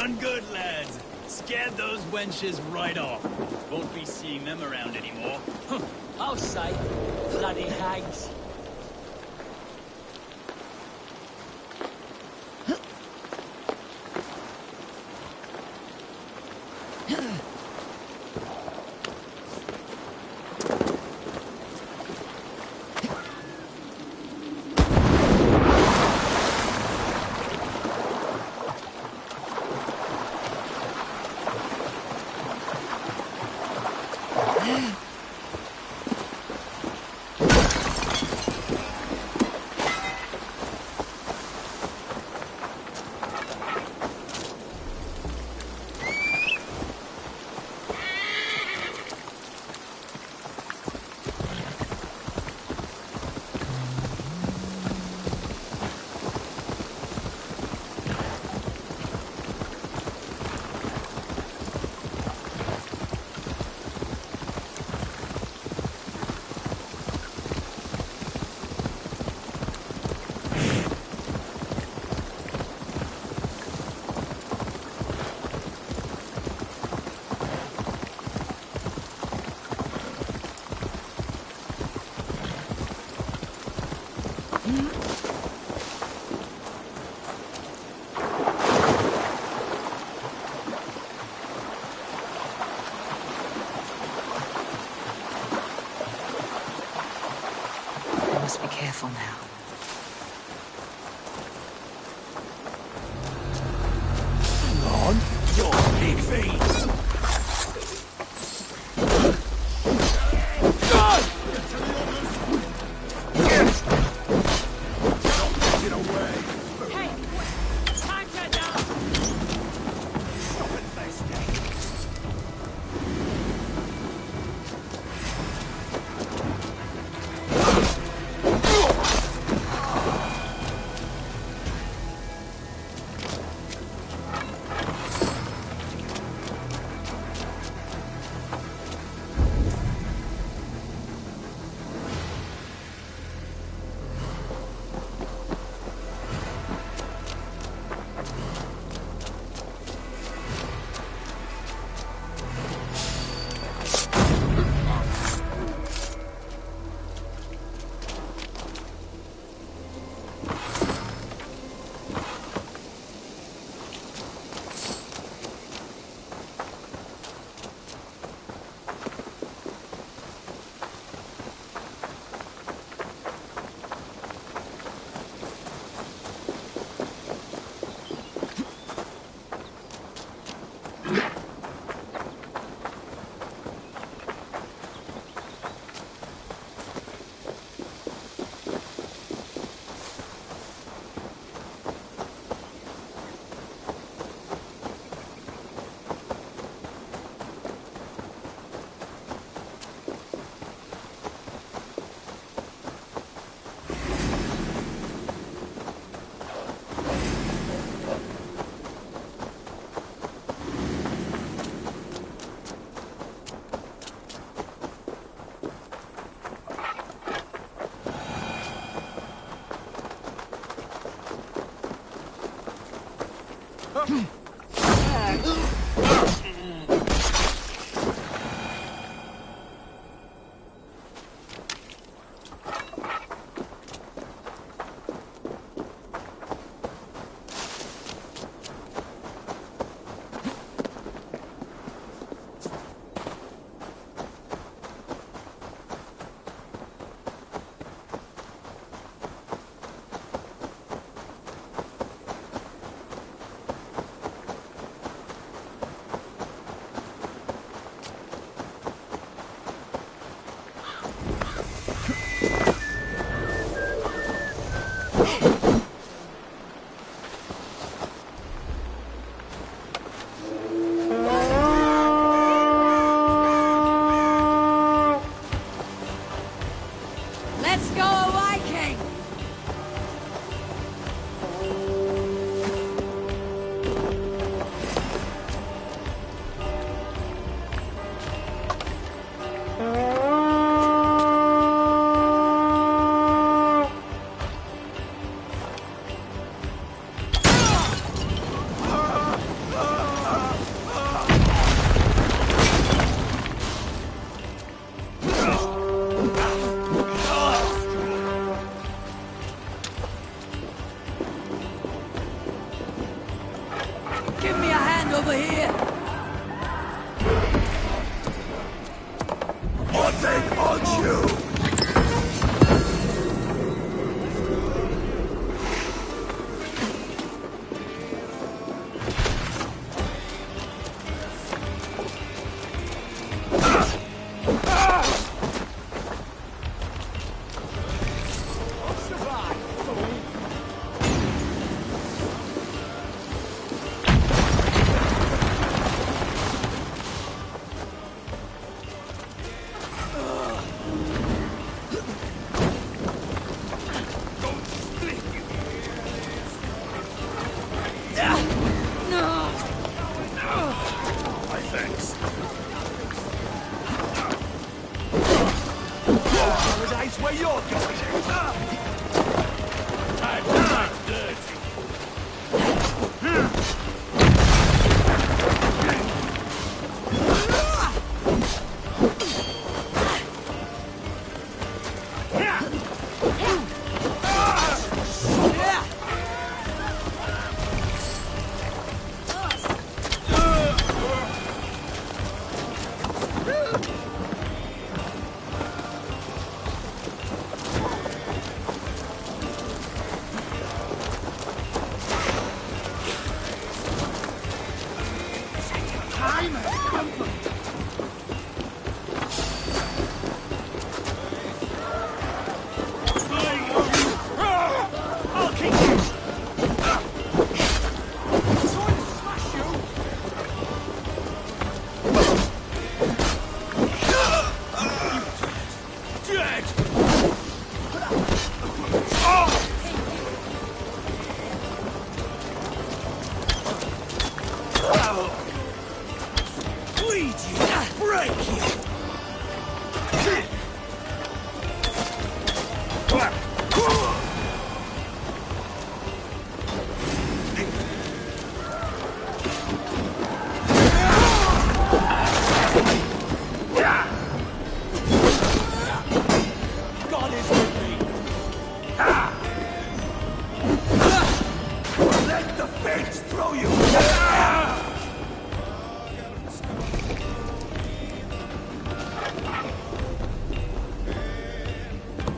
Done good, lads. Scared those wenches right off. Won't be seeing them around anymore. I'll say, bloody hags. Be careful now. Hang on, you're big face. Get away. Hey, time to down. Stop it, face game. hand over here. Nothing on you! Where you're going? I'm dirty.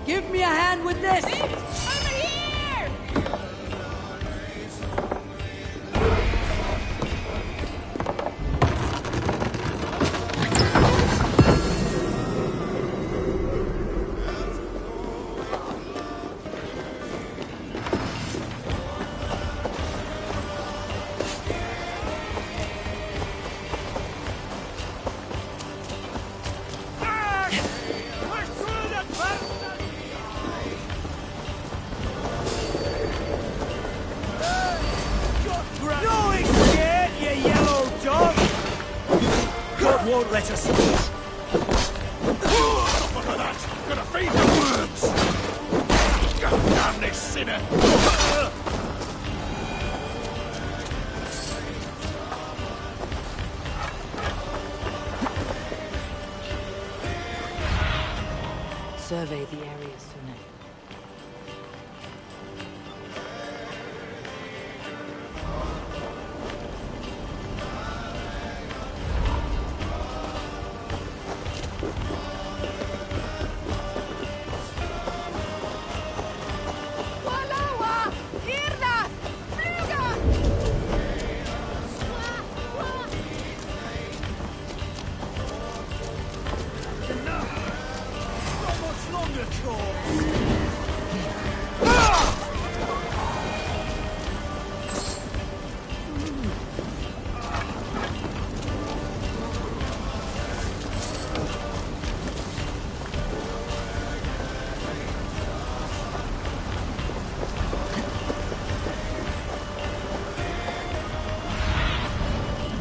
Give me a hand with this! Over here! Won't let us leave. Look at that! Gonna feed the worms! God damn this sinner! Survey the area sooner.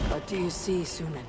What do you see, Sunan?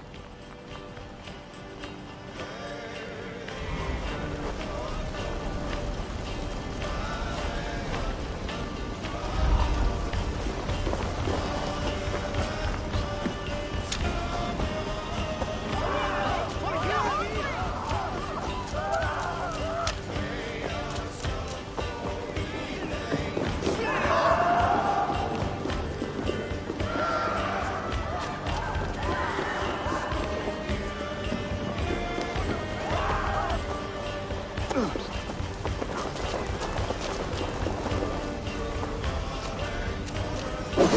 Come!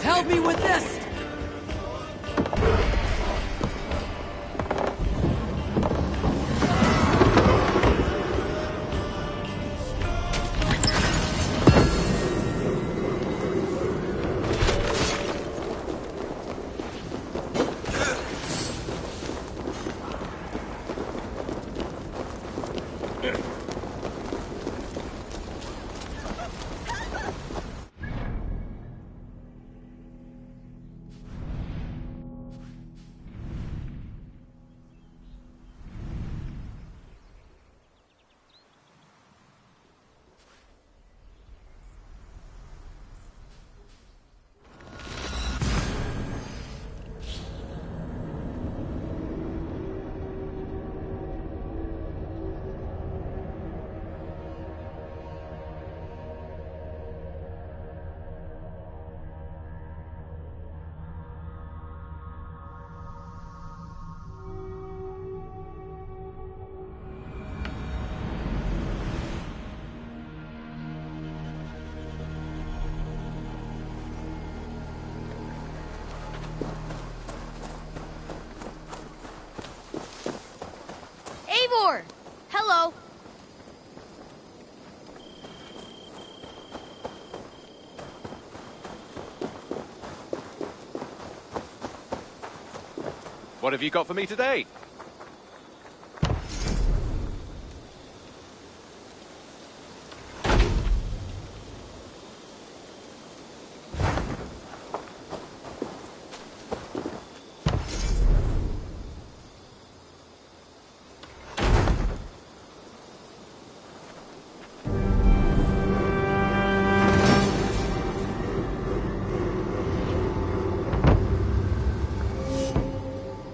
Help me with this! Eivor! Hello. What have you got for me today?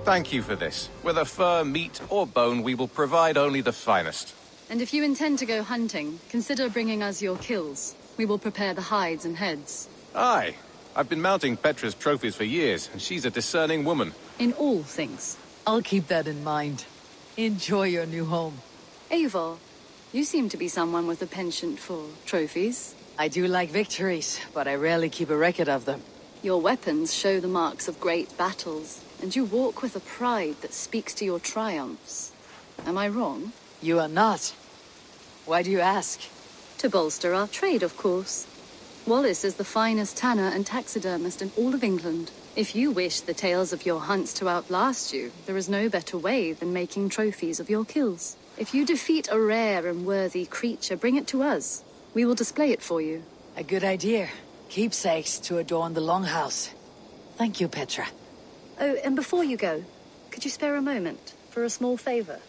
Thank you for this. Whether fur, meat, or bone, we will provide only the finest. And if you intend to go hunting, consider bringing us your kills. We will prepare the hides and heads. Aye. I've been mounting Petra's trophies for years, and she's a discerning woman. In all things. I'll keep that in mind. Enjoy your new home. Eivor, you seem to be someone with a penchant for trophies. I do like victories, but I rarely keep a record of them. Your weapons show the marks of great battles, and you walk with a pride that speaks to your triumphs. Am I wrong? You are not. Why do you ask? To bolster our trade, of course. Wallace is the finest tanner and taxidermist in all of England. If you wish the tales of your hunts to outlast you, there is no better way than making trophies of your kills. If you defeat a rare and worthy creature, bring it to us. We will display it for you. A good idea. Keepsakes to adorn the longhouse. Thank you, Petra. Oh, and before you go, could you spare a moment for a small favor?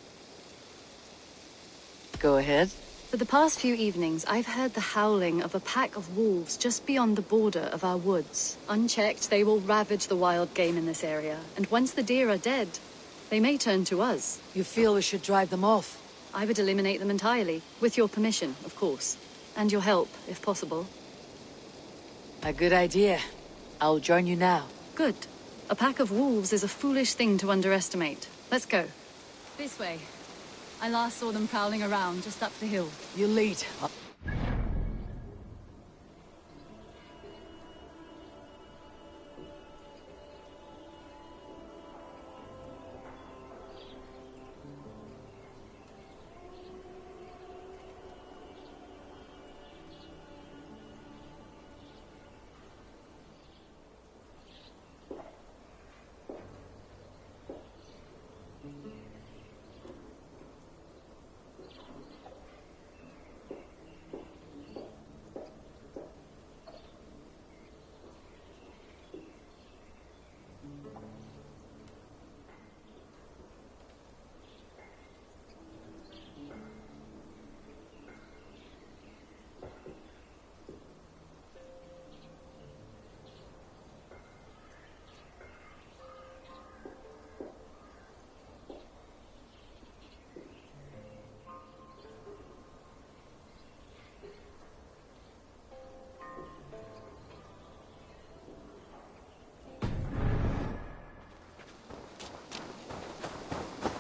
Go ahead. For the past few evenings, I've heard the howling of a pack of wolves just beyond the border of our woods. Unchecked, they will ravage the wild game in this area, and once the deer are dead, they may turn to us. You feel we should drive them off? I would eliminate them entirely, with your permission, of course. And your help, if possible. A good idea. I'll join you now. Good. A pack of wolves is a foolish thing to underestimate. Let's go. This way. I last saw them prowling around just up the hill. You lead.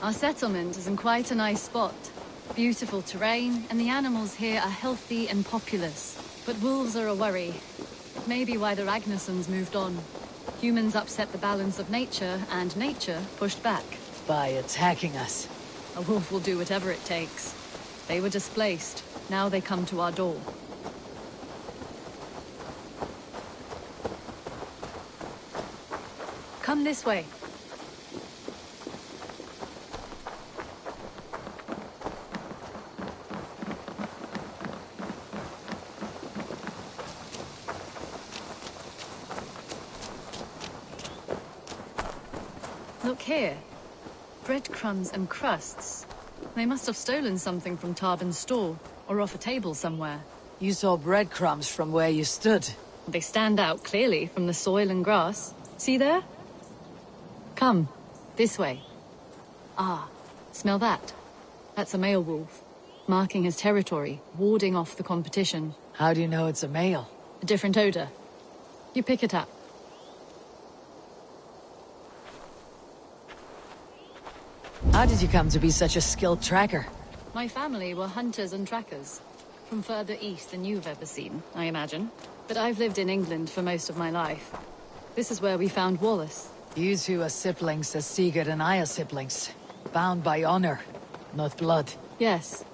Our settlement is in quite a nice spot. Beautiful terrain, and the animals here are healthy and populous. But wolves are a worry. Maybe why the Ragnarsons moved on. Humans upset the balance of nature, and nature pushed back. By attacking us. A wolf will do whatever it takes. They were displaced. Now they come to our door. Come this way. Look here. Breadcrumbs and crusts. They must have stolen something from Tarben's store, or off a table somewhere. You saw breadcrumbs from where you stood. They stand out clearly from the soil and grass. See there? Come, this way. Ah, smell that? That's a male wolf, marking his territory, warding off the competition. How do you know it's a male? A different odor. You pick it up. How did you come to be such a skilled tracker? My family were hunters and trackers. From further east than you've ever seen, I imagine. But I've lived in England for most of my life. This is where we found Wallace. You two are siblings as Sigurd and I are siblings. Bound by honor, not blood. Yes.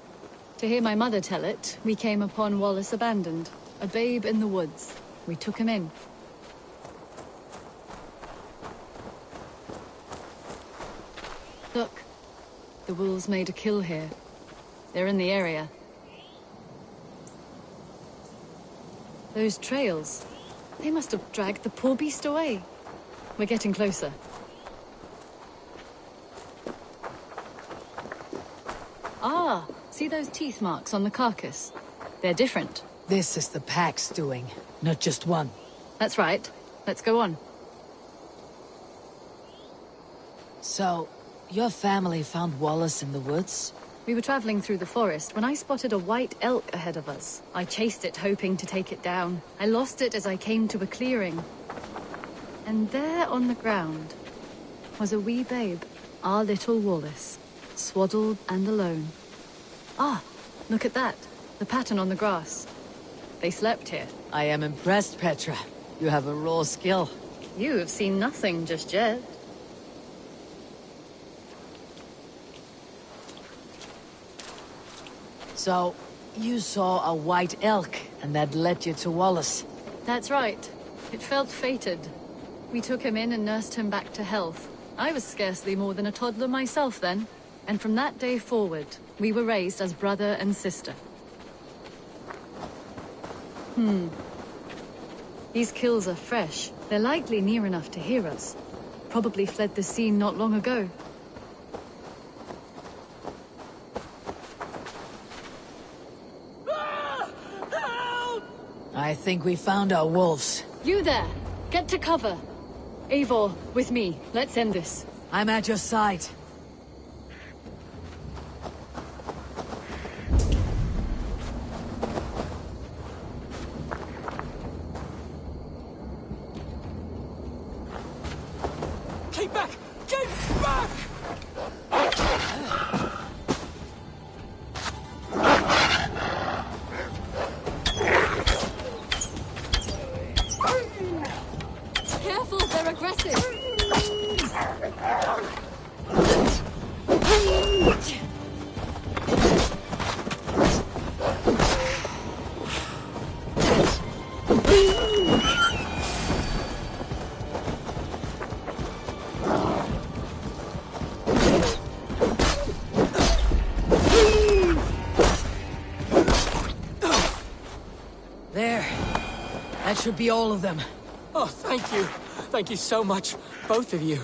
To hear my mother tell it, we came upon Wallace abandoned. A babe in the woods. We took him in. Look. The wolves made a kill here. They're in the area. Those trails. They must have dragged the poor beast away. We're getting closer. Ah, see those teeth marks on the carcass? They're different. This is the pack's doing, not just one. That's right. Let's go on. So, your family found Wallace in the woods? We were traveling through the forest when I spotted a white elk ahead of us. I chased it, hoping to take it down. I lost it as I came to a clearing. And there on the ground was a wee babe, our little Wallace, swaddled and alone. Ah, look at that. The pattern on the grass. They slept here. I am impressed, Petra. You have a raw skill. You have seen nothing just yet. So, you saw a white elk, and that led you to Wallace. That's right. It felt fated. We took him in and nursed him back to health. I was scarcely more than a toddler myself then. And from that day forward, we were raised as brother and sister. These kills are fresh. They're likely near enough to hear us. Probably fled the scene not long ago. I think we found our wolves. You there! Get to cover! Eivor, with me. Let's end this. I'm at your side. Keep back! Keep back! Careful, they're aggressive! There. That should be all of them. Oh, thank you. Thank you so much, both of you.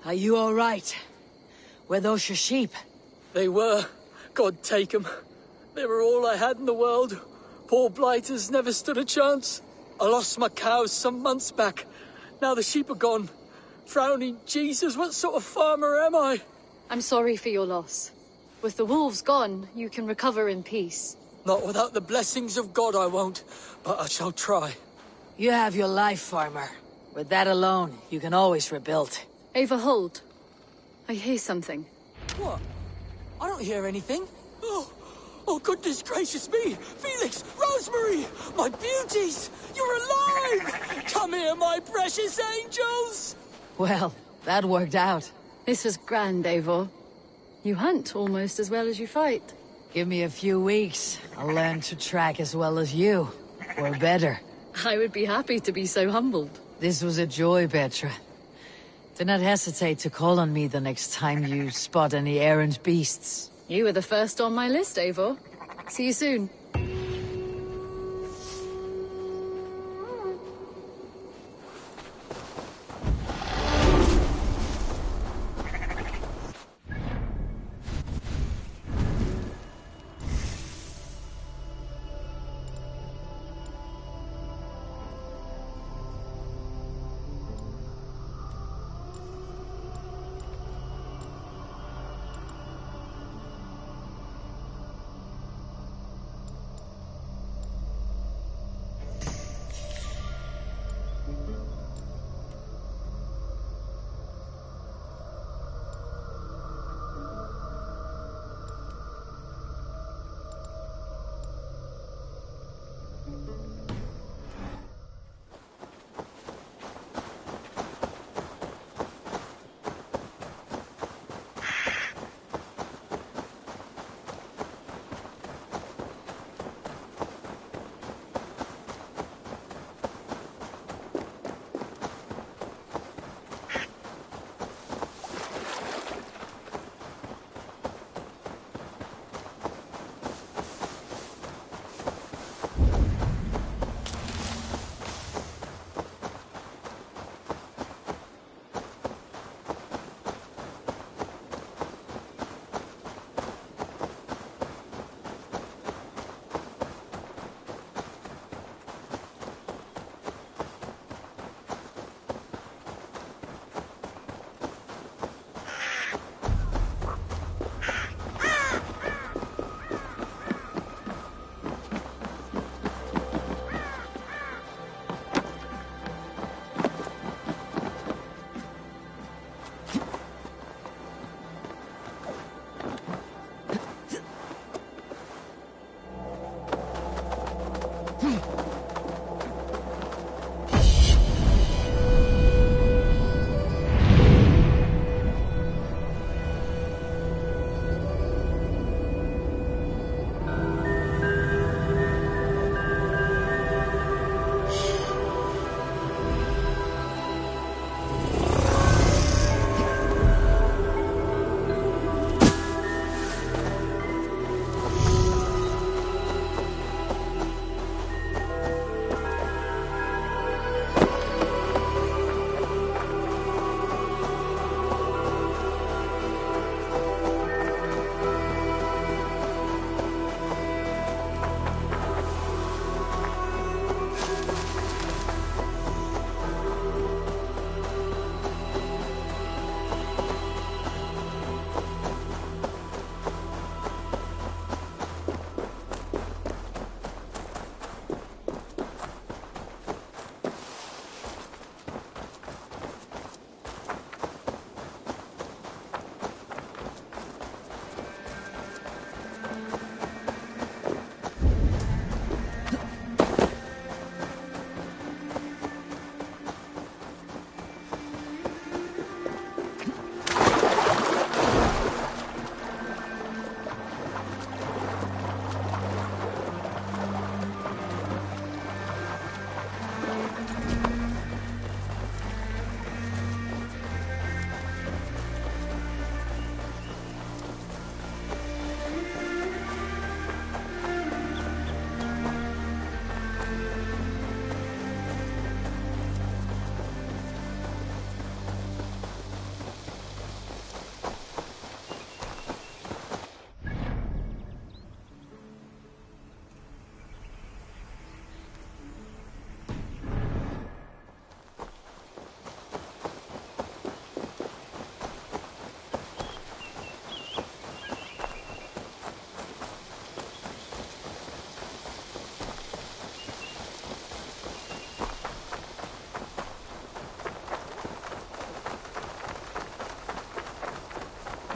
Are you all right? Were those your sheep? They were. God take 'em. They were all I had in the world. Poor blighters never stood a chance. I lost my cows some months back. Now the sheep are gone. Frowning Jesus, what sort of farmer am I? I'm sorry for your loss. With the wolves gone, you can recover in peace. Not without the blessings of God I won't, but I shall try. You have your life, farmer. With that alone, you can always rebuild. Ava, hold. I hear something. What? I don't hear anything. Oh, goodness gracious me! Felix, Rosemary, my beauties! You're alive! Come here, my precious angels! Well, that worked out. This was grand, Eivor. You hunt almost as well as you fight. Give me a few weeks. I'll learn to track as well as you. Or better. I would be happy to be so humbled. This was a joy, Petra. Do not hesitate to call on me the next time you spot any errant beasts. You were the first on my list, Eivor. See you soon.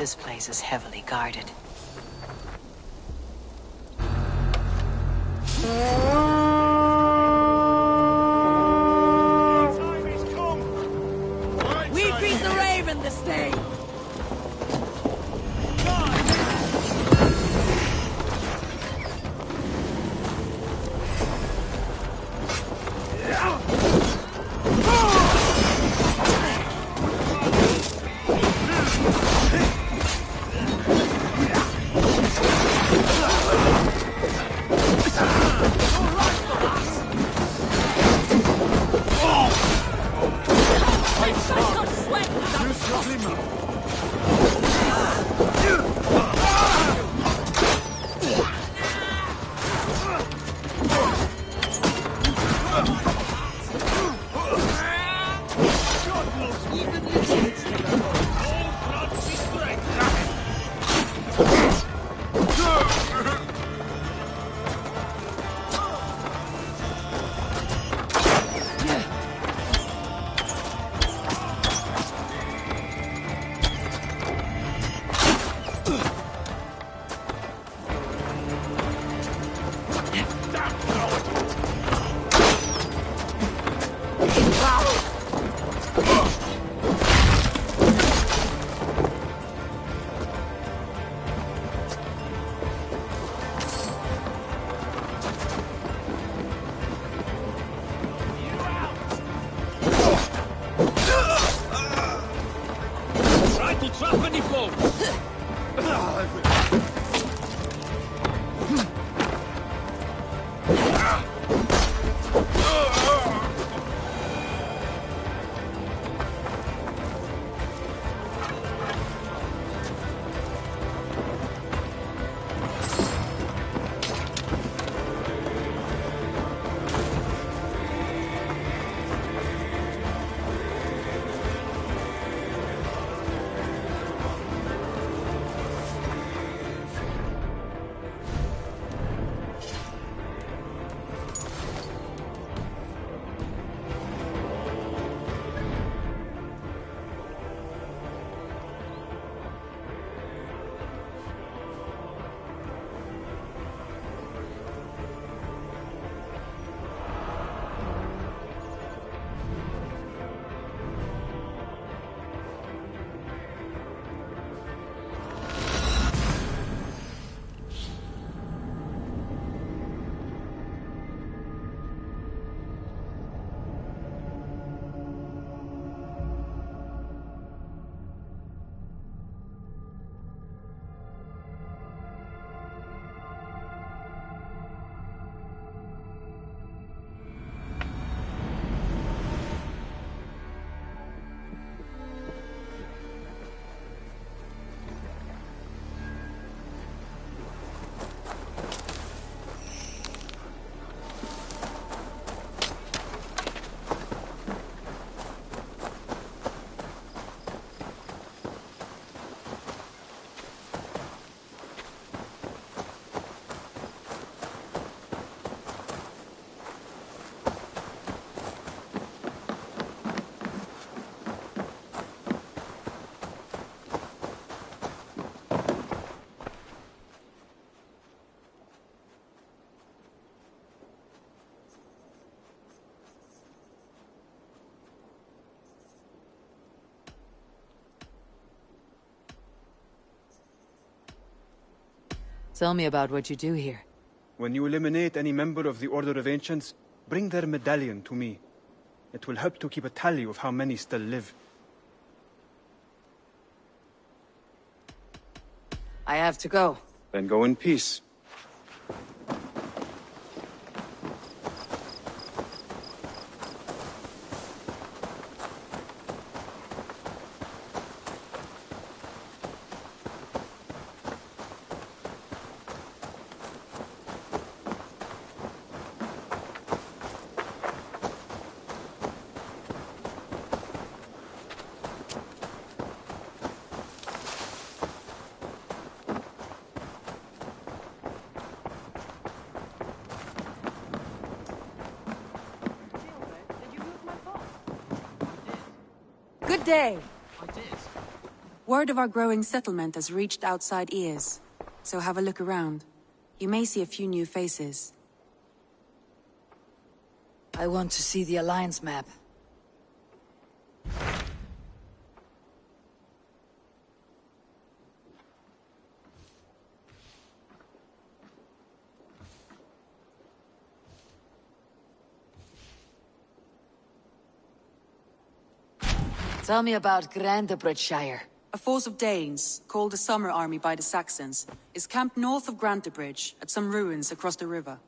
This place is heavily guarded. We beat the Raven this day! Tell me about what you do here. When you eliminate any member of the Order of Ancients, bring their medallion to me. It will help to keep a tally of how many still live. I have to go. Then go in peace. Good day. I did. Word of our growing settlement has reached outside ears, so have a look around. You may see a few new faces. I want to see the Alliance map. Tell me about Grantebridgeshire. A force of Danes, called the Summer Army by the Saxons, is camped north of Grantebridge at some ruins across the river.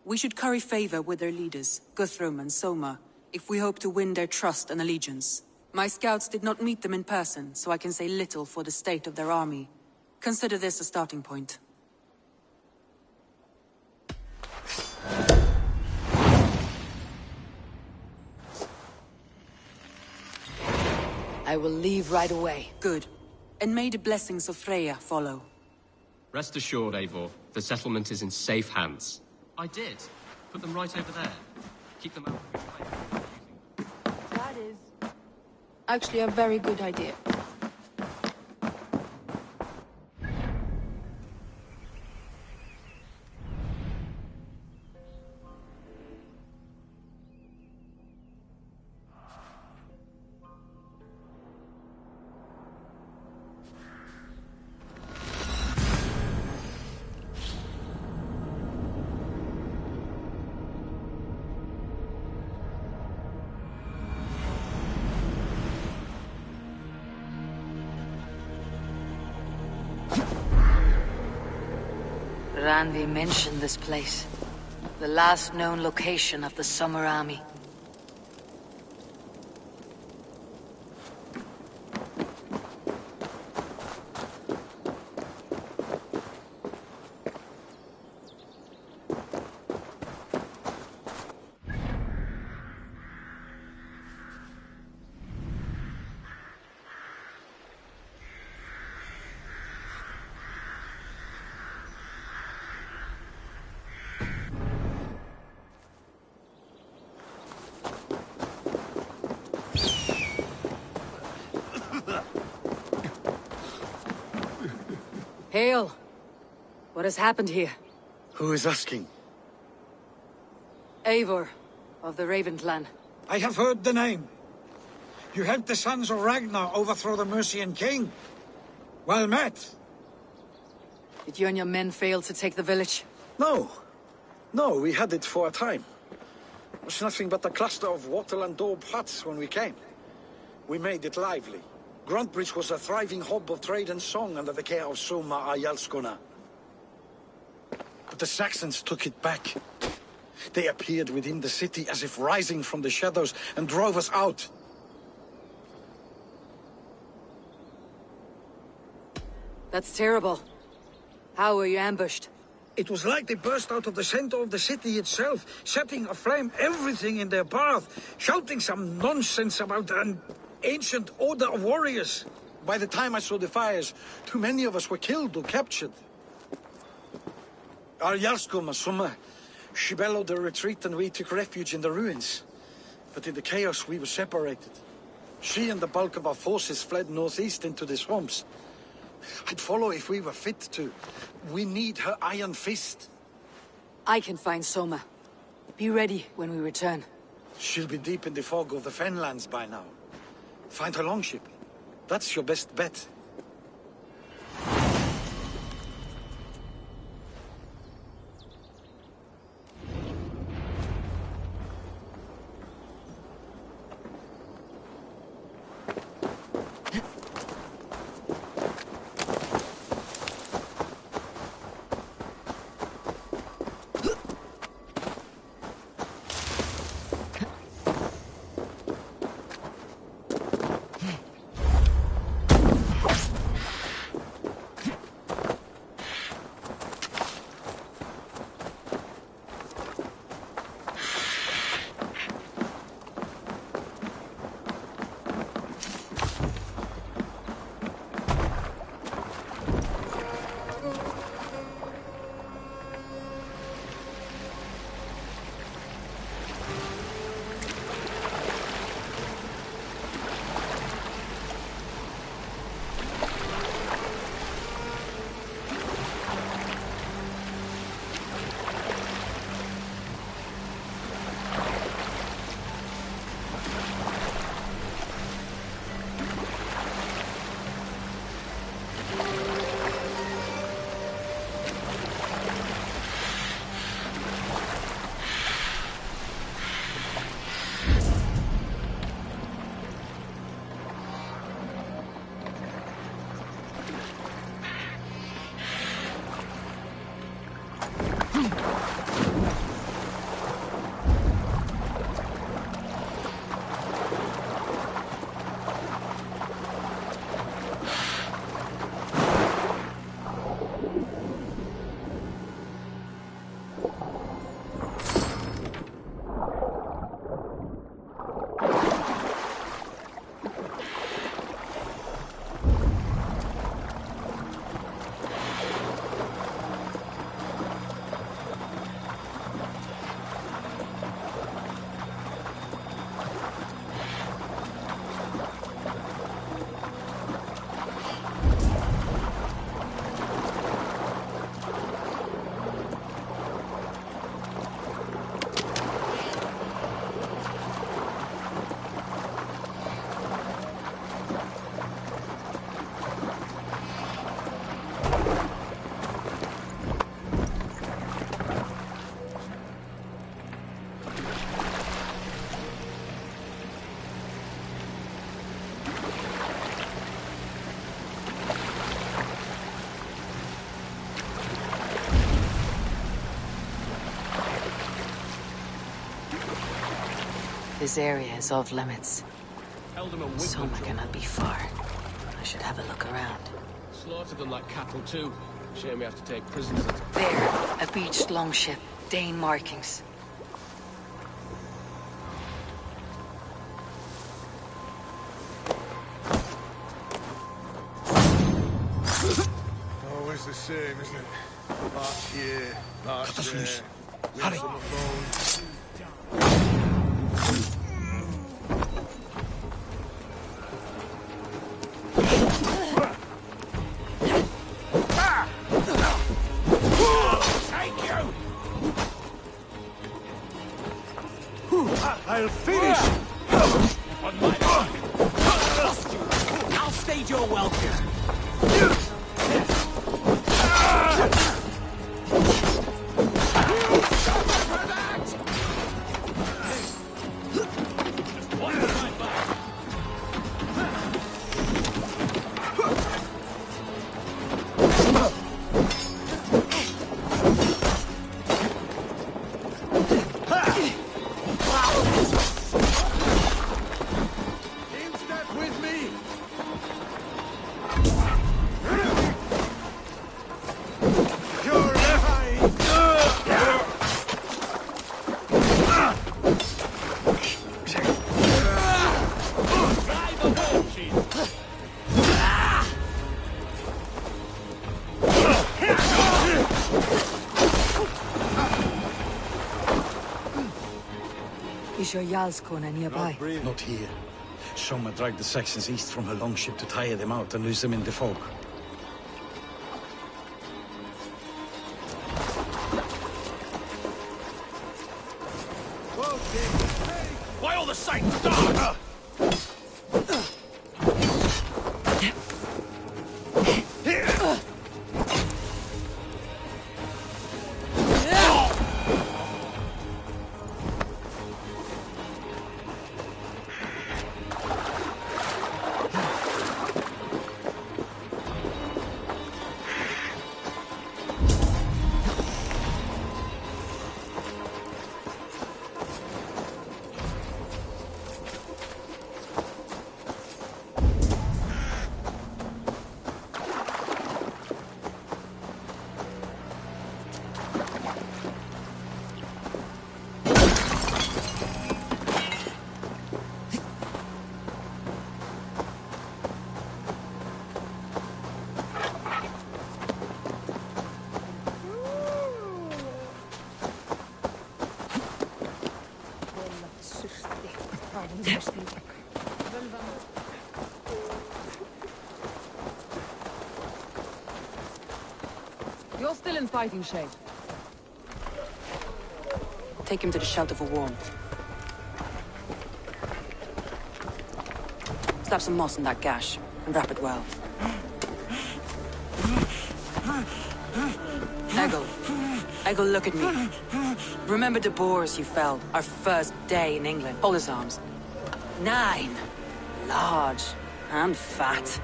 We should curry favor with their leaders, Guthrum and Soma, if we hope to win their trust and allegiance. My scouts did not meet them in person, so I can say little for the state of their army. Consider this a starting point. I will leave right away. Good. And may the blessings of Freya follow. Rest assured, Eivor, the settlement is in safe hands. I did. Put them right over there. Keep them out of your way. That is actually a very good idea. Randi mentioned this place. The last known location of the Summer Army. Hail! What has happened here? Who is asking? Eivor, of the Raven clan. I have heard the name. You helped the sons of Ragnar overthrow the Mercian king. Well met. Did you and your men fail to take the village? No. No, we had it for a time. It was nothing but a cluster of wattle and daub huts when we came. We made it lively. Gruntbridge was a thriving hub of trade and song under the care of Soma Ayalskona. But the Saxons took it back. They appeared within the city as if rising from the shadows and drove us out. That's terrible. How were you ambushed? It was like they burst out of the center of the city itself, setting aflame everything in their path, shouting some nonsense about an ancient order of warriors. By the time I saw the fires, too many of us were killed or captured. Our Jarlskoma, Soma, she bellowed a retreat and we took refuge in the ruins. But in the chaos we were separated. She and the bulk of our forces fled northeast into the swamps. I'd follow if we were fit to. We need her iron fist. I can find Soma. Be ready when we return. She'll be deep in the fog of the Fenlands by now. Find her longship. That's your best bet. This area is off limits. Held them a Soma cannot be far. I should have a look around. Slaughtered them like cattle too. Shame we have to take prisoners. There, a beached longship. Dane markings. Always the same, isn't it? March here, march there. Hurry. I'll finish! On my mark! I'll stage your welcome! Is your Jarlskona nearby? Not here. Soma dragged the Saxons east from her longship to tire them out and lose them in the fog. Why all the Satan's dark? You're still in fighting shape. Take him to the shelter for warmth. Slap some moss in that gash and wrap it well. Eggle, look at me. Remember the boars you felled our first day in England? Hold his arms. 9. Large and fat.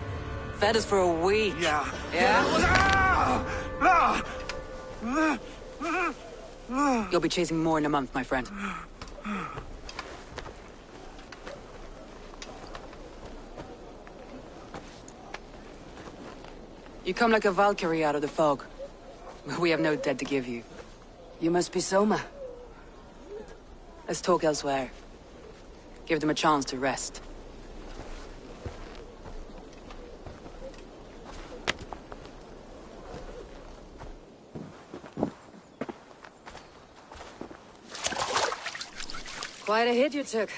Fed us for a week. Yeah. You'll be chasing more in a month, my friend. You come like a Valkyrie out of the fog. We have no dead to give you. You must be Soma. Let's talk elsewhere. Give them a chance to rest. Quite a hit you took.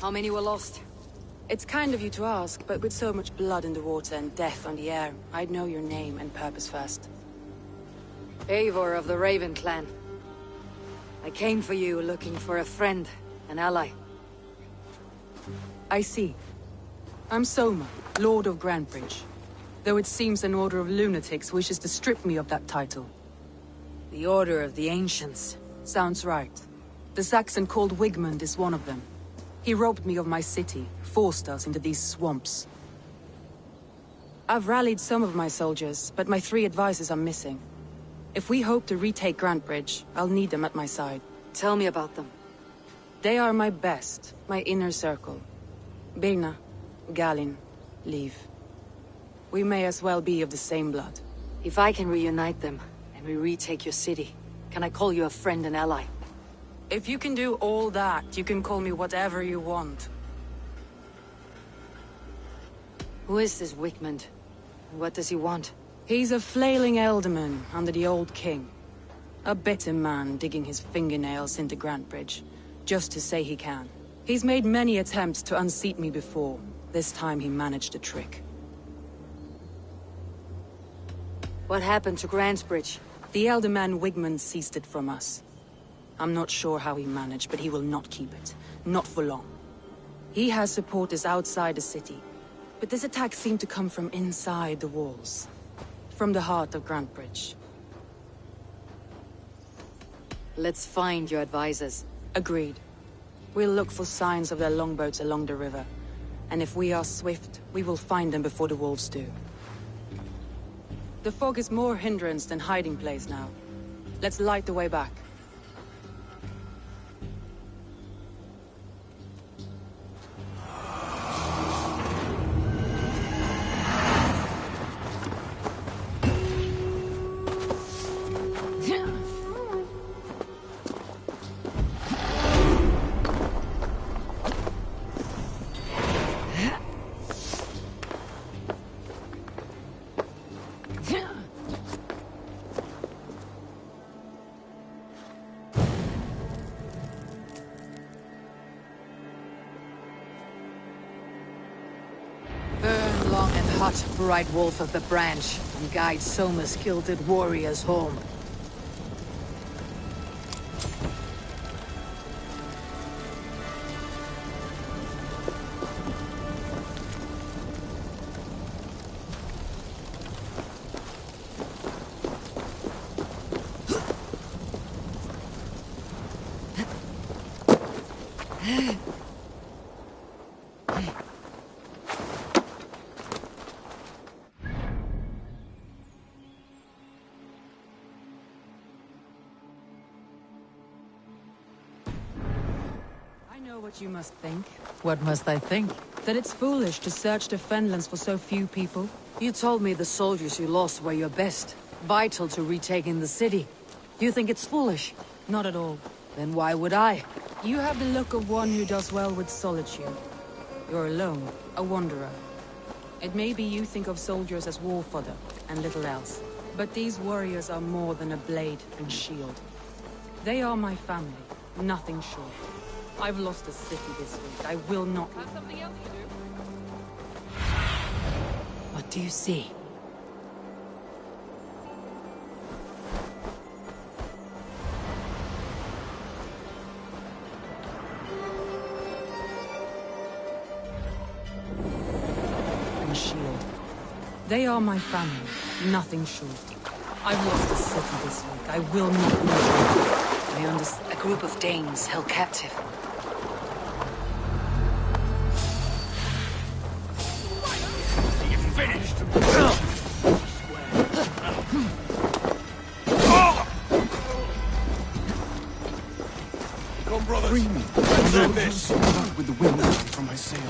How many were lost? It's kind of you to ask, but with so much blood in the water and death on the air, I'd know your name and purpose first. Eivor of the Raven clan. I came for you looking for a friend, an ally. I see. I'm Soma, Lord of Grantebridge. Though it seems an order of lunatics wishes to strip me of that title. The Order of the Ancients. Sounds right. The Saxon called Wigmund is one of them. He robbed me of my city, forced us into these swamps. I've rallied some of my soldiers, but my 3 advisors are missing. If we hope to retake Grantebridge, I'll need them at my side. Tell me about them. They are my best, my inner circle. Birna, Galin, leave. We may as well be of the same blood. If I can reunite them, and we retake your city, can I call you a friend and ally? If you can do all that, you can call me whatever you want. Who is this Wigmund? And what does he want? He's a flailing elderman under the old king. A bitter man digging his fingernails into Grantebridge, just to say he can. He's made many attempts to unseat me before. This time he managed a trick. What happened to Grantebridge? The elderman Wigmund seized it from us. I'm not sure how he managed, but he will not keep it. Not for long. He has supporters outside the city, but this attack seemed to come from inside the walls. From the heart of Grantebridge. Let's find your advisors. Agreed. We'll look for signs of their longboats along the river. And if we are swift, we will find them before the wolves do. The fog is more hindrance than hiding place now. Let's light the way back. Bright wolf of the branch, and guide Soma's gilded warriors home. You must think. What must I think? That it's foolish to search the Fenlands for so few people. You told me the soldiers you lost were your best, vital to retaking the city. Do you think it's foolish? Not at all. Then why would I? You have the look of one who does well with solitude. You're alone, a wanderer. It may be you think of soldiers as war fodder, and little else. But these warriors are more than a blade and shield. They are my family, nothing short. I've lost a city this week. I will not. Have something else to do? What do you see? And shield. They are my family, nothing short. I've lost a city this week. I will not lose. I understand. A group of Danes held captive. Free me. I'm this. With the wind from my sails.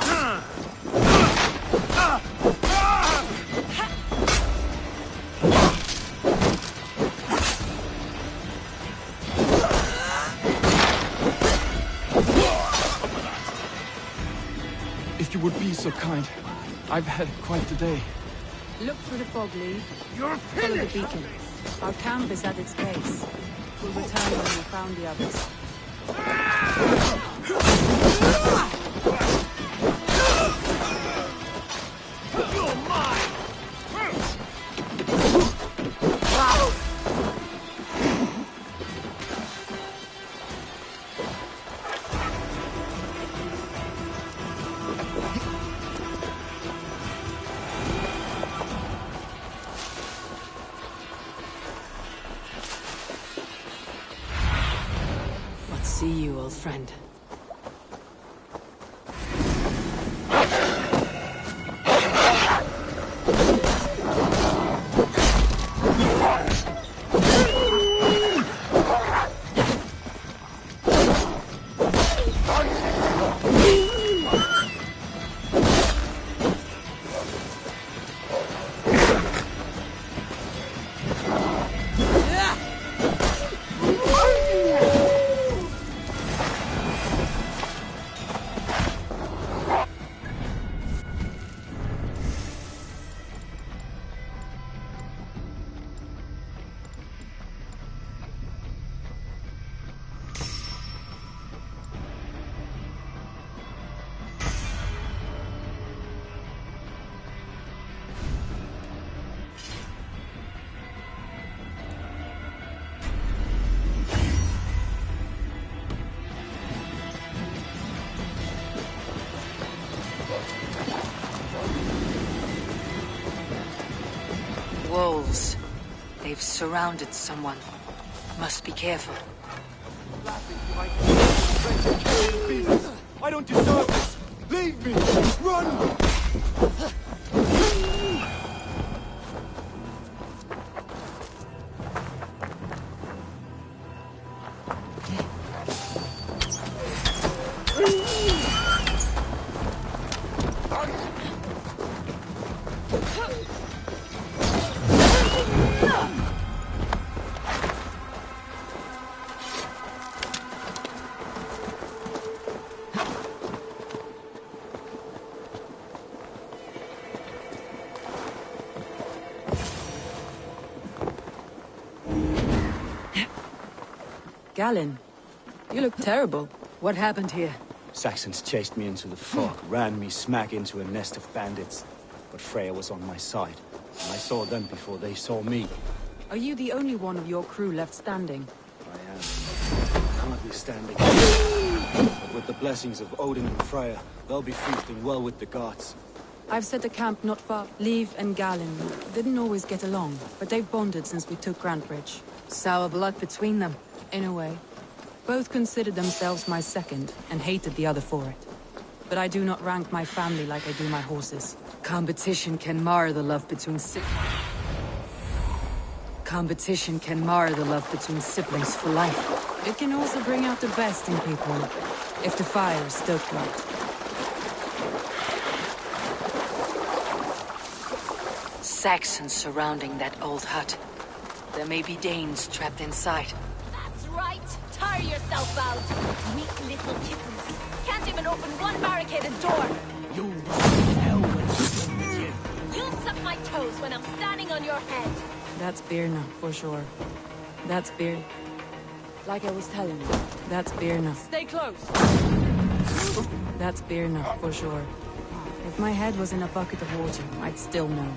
If you would be so kind, I've had quite the day. Look through the fog, Lee. You're Follow the beacon. Our camp is at its base. We'll return when we found the others. You're mine! See you, old friend. wolves. They've surrounded someone. Must be careful. I don't deserve this! Leave me! Run! Galen, you look terrible. What happened here? Saxons chased me into the fog, ran me smack into a nest of bandits. But Freya was on my side, and I saw them before they saw me. Are you the only one of your crew left standing? I am. Currently standing. But with the blessings of Odin and Freya, they'll be feasting well with the gods. I've set a camp not far. Leif and Galen didn't always get along, but they've bonded since we took Grantbridge. Sour blood between them. In a way. Both considered themselves my second, and hated the other for it. But I do not rank my family like I do my horses. Competition can mar the love between Competition can mar the love between siblings for life. It can also bring out the best in people, if the fire is stoked right. Saxons surrounding that old hut. There may be Danes trapped inside. That's right. Tire yourself out. Weak little kittens. Can't even open one barricaded door. You'll run to hell when I'm with you. You'll suck my toes when I'm standing on your head. That's Birna, for sure. That's Birna. Like I was telling you, that's Birna. Stay close. That's Birna, for sure. If my head was in a bucket of water, I'd still know.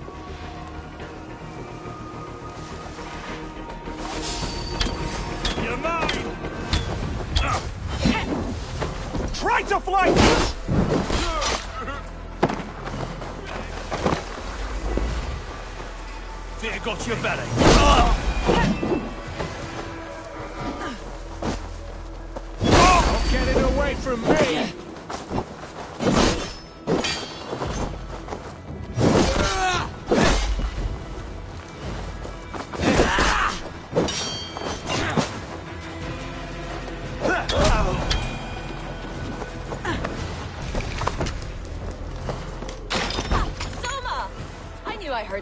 You're mine! Try to fly! Fear got your belly. Get it away from me!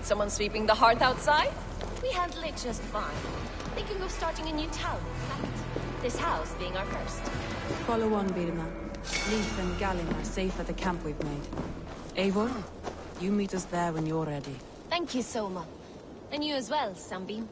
Someone sweeping the hearth outside? We handle it just fine. Thinking of starting a new town, in fact. This house being our first. Follow on, Birna. Leif and Galen are safe at the camp we've made. Eivor, you meet us there when you're ready. Thank you, Soma. And you as well, Sunbeam.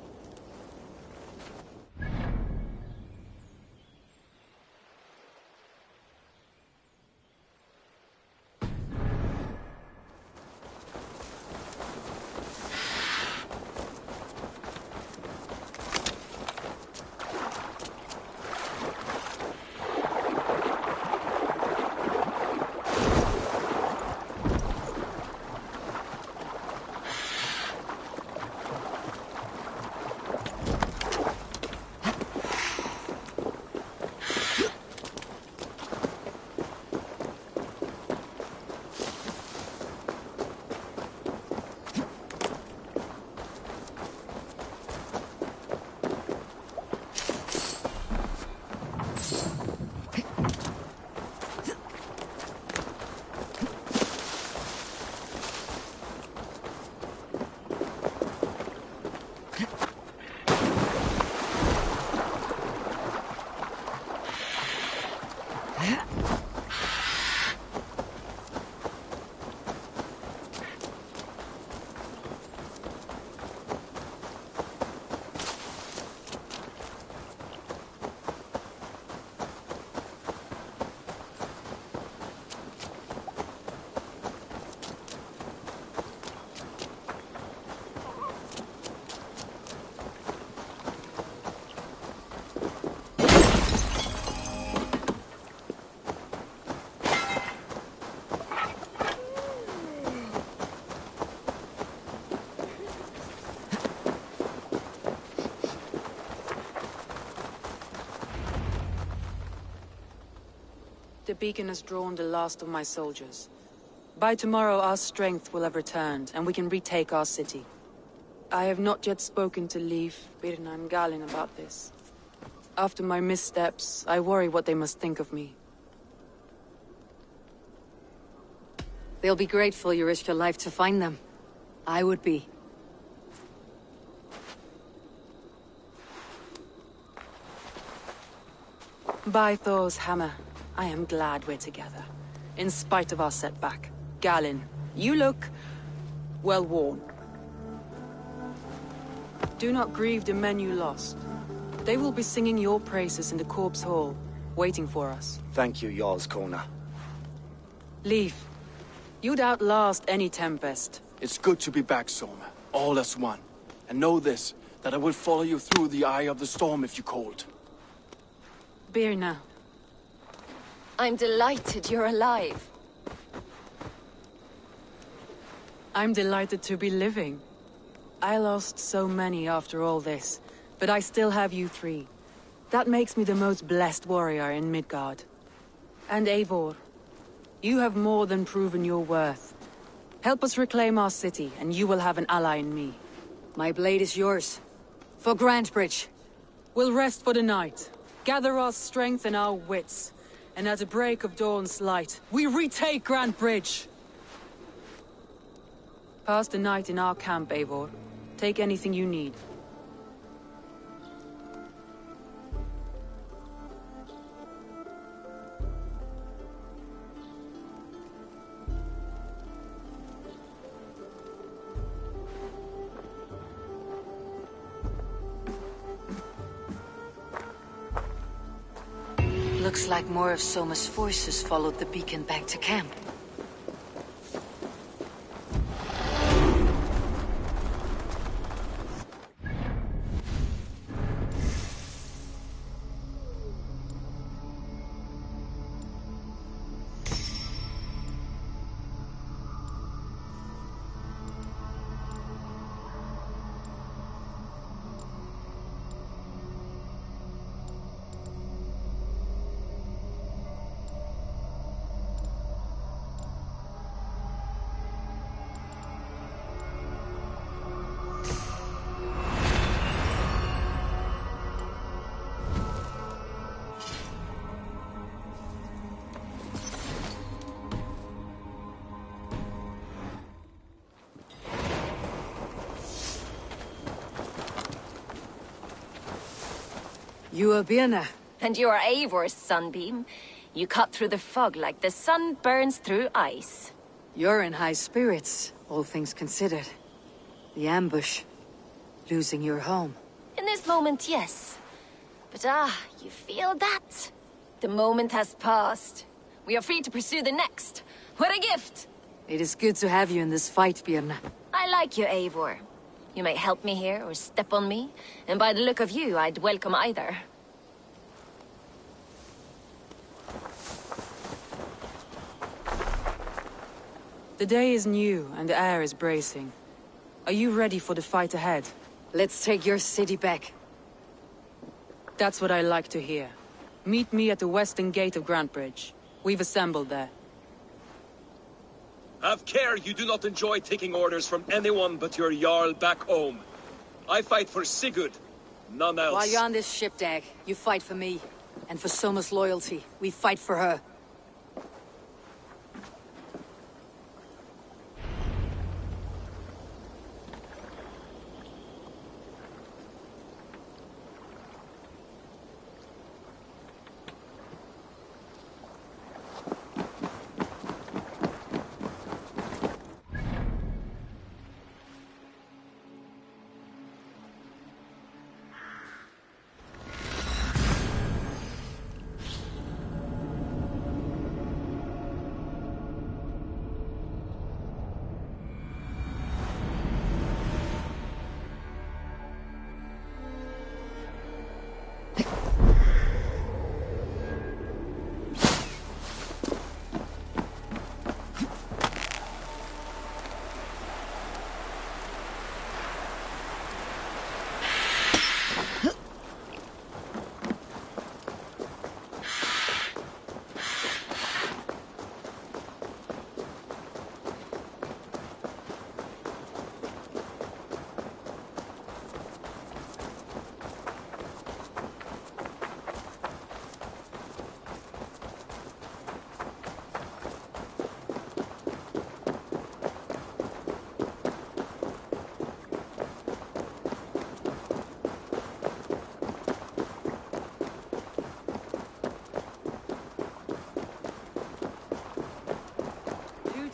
the beacon has drawn the last of my soldiers. By tomorrow our strength will have returned, and we can retake our city. I have not yet spoken to Leif, Birna and Galin about this. After my missteps, I worry what they must think of me. They'll be grateful you risked your life to find them. I would be. By Thor's hammer, I am glad we're together. In spite of our setback. Galin, you look... well worn. Do not grieve the men you lost. They will be singing your praises in the Corpse Hall, waiting for us. Thank you, Jarl's Kona. Leif, you'd outlast any tempest. It's good to be back, Soma. All as one. And know this, that I will follow you through the eye of the storm if you called. Birna. I'm delighted you're alive. I'm delighted to be living. I lost so many after all this, but I still have you three. That makes me the most blessed warrior in Midgard. And Eivor, you have more than proven your worth. Help us reclaim our city, and you will have an ally in me. My blade is yours. For Grantebridge. We'll rest for the night, gather our strength and our wits, and at the break of dawn's light, we retake Grantebridge! Pass the night in our camp, Eivor. Take anything you need. Looks like more of Soma's forces followed the beacon back to camp. You are Birna. And you are Eivor's sunbeam. You cut through the fog like the sun burns through ice. You're in high spirits, all things considered. The ambush. Losing your home. In this moment, yes. But you feel that? The moment has passed. We are free to pursue the next. What a gift! It is good to have you in this fight, Birna. I like you, Eivor. You may help me here or step on me, and by the look of you, I'd welcome either. The day is new, and the air is bracing. Are you ready for the fight ahead? Let's take your city back. That's what I like to hear. Meet me at the western gate of Grantebridge. We've assembled there. Have care you do not enjoy taking orders from anyone but your Jarl back home. I fight for Sigurd, none else. While you're on this ship, Dag, you fight for me. And for Soma's loyalty, we fight for her.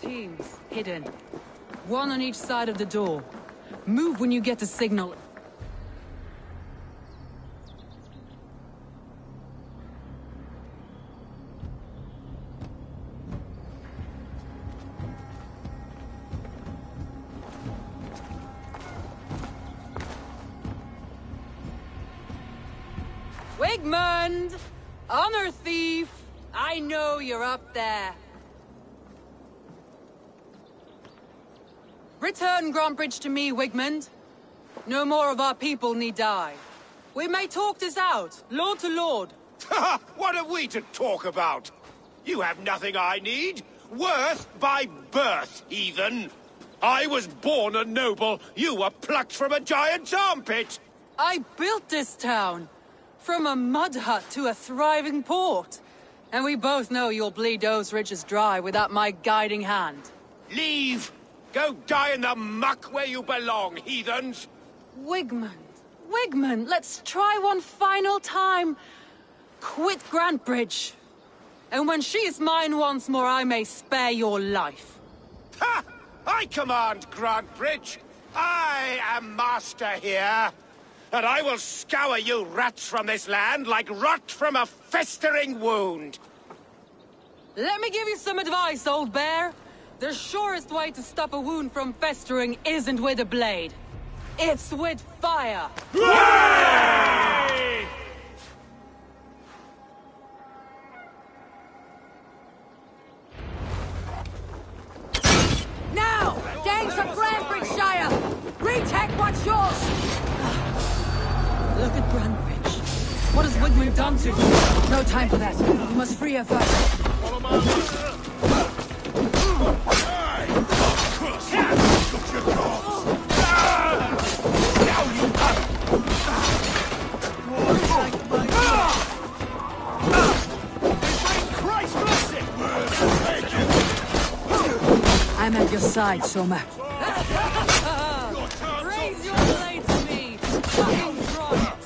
teams, hidden. One on each side of the door. Move when you get the signal. Wigmund! Honor thief! I know you're up there. Return Grantbridge to me, Wigmund. No more of our people need die. We may talk this out, lord to lord. What are we to talk about? You have nothing I need. Worth by birth, heathen. I was born a noble. You were plucked from a giant's armpit. I built this town. From a mud hut to a thriving port. And we both know you'll bleed those riches dry without my guiding hand. Leave! Go die in the muck where you belong, heathens! Wigmund, let's try one final time. Quit Grantbridge. And when she is mine once more, I may spare your life. Ha! I command Grantbridge. I am master here. And I will scour you rats from this land like rot from a festering wound. Let me give you some advice, old bear. The surest way to stop a wound from festering isn't with a blade. It's with fire. Hooray! Now! Gangs of Grantbridgeshire! Retake what's yours! Look at Grantbridge. What has Wigmund done to you? No time for that. We must free her first. Follow my I'm at your side, Soma. Raise your blade to me. Fucking try it.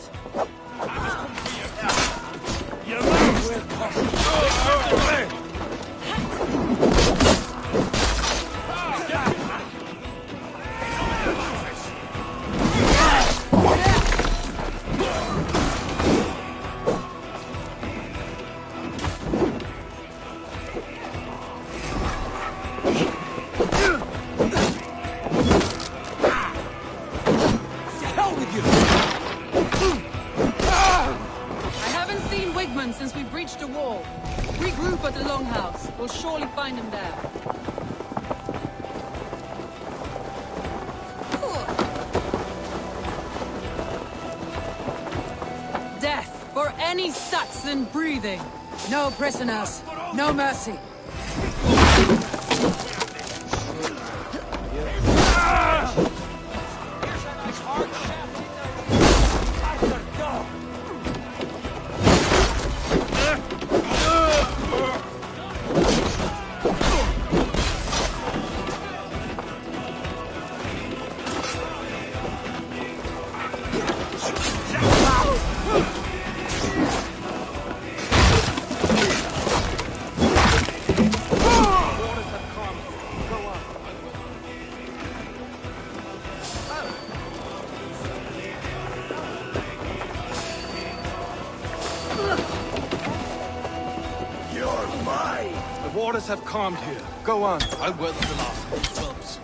Since we breached the wall. Regroup at the Longhouse. We'll surely find him there. Death for any Saxon breathing. No prisoners. No mercy. The waters have calmed here. Go on. I'll weather the last clubs.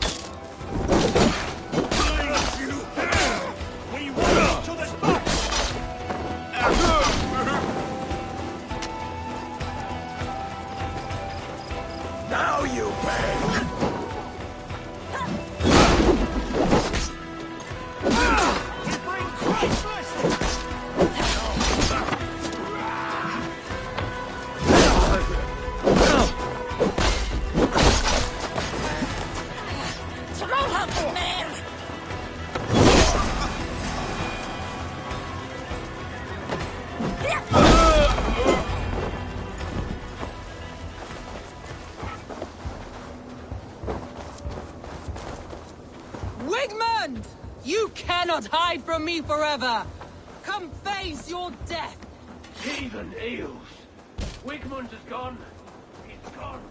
We run to the spot! Now you beg! Wigmund! You cannot hide from me forever! Come face your death! Heathen eels! Wigmund is gone. He's gone.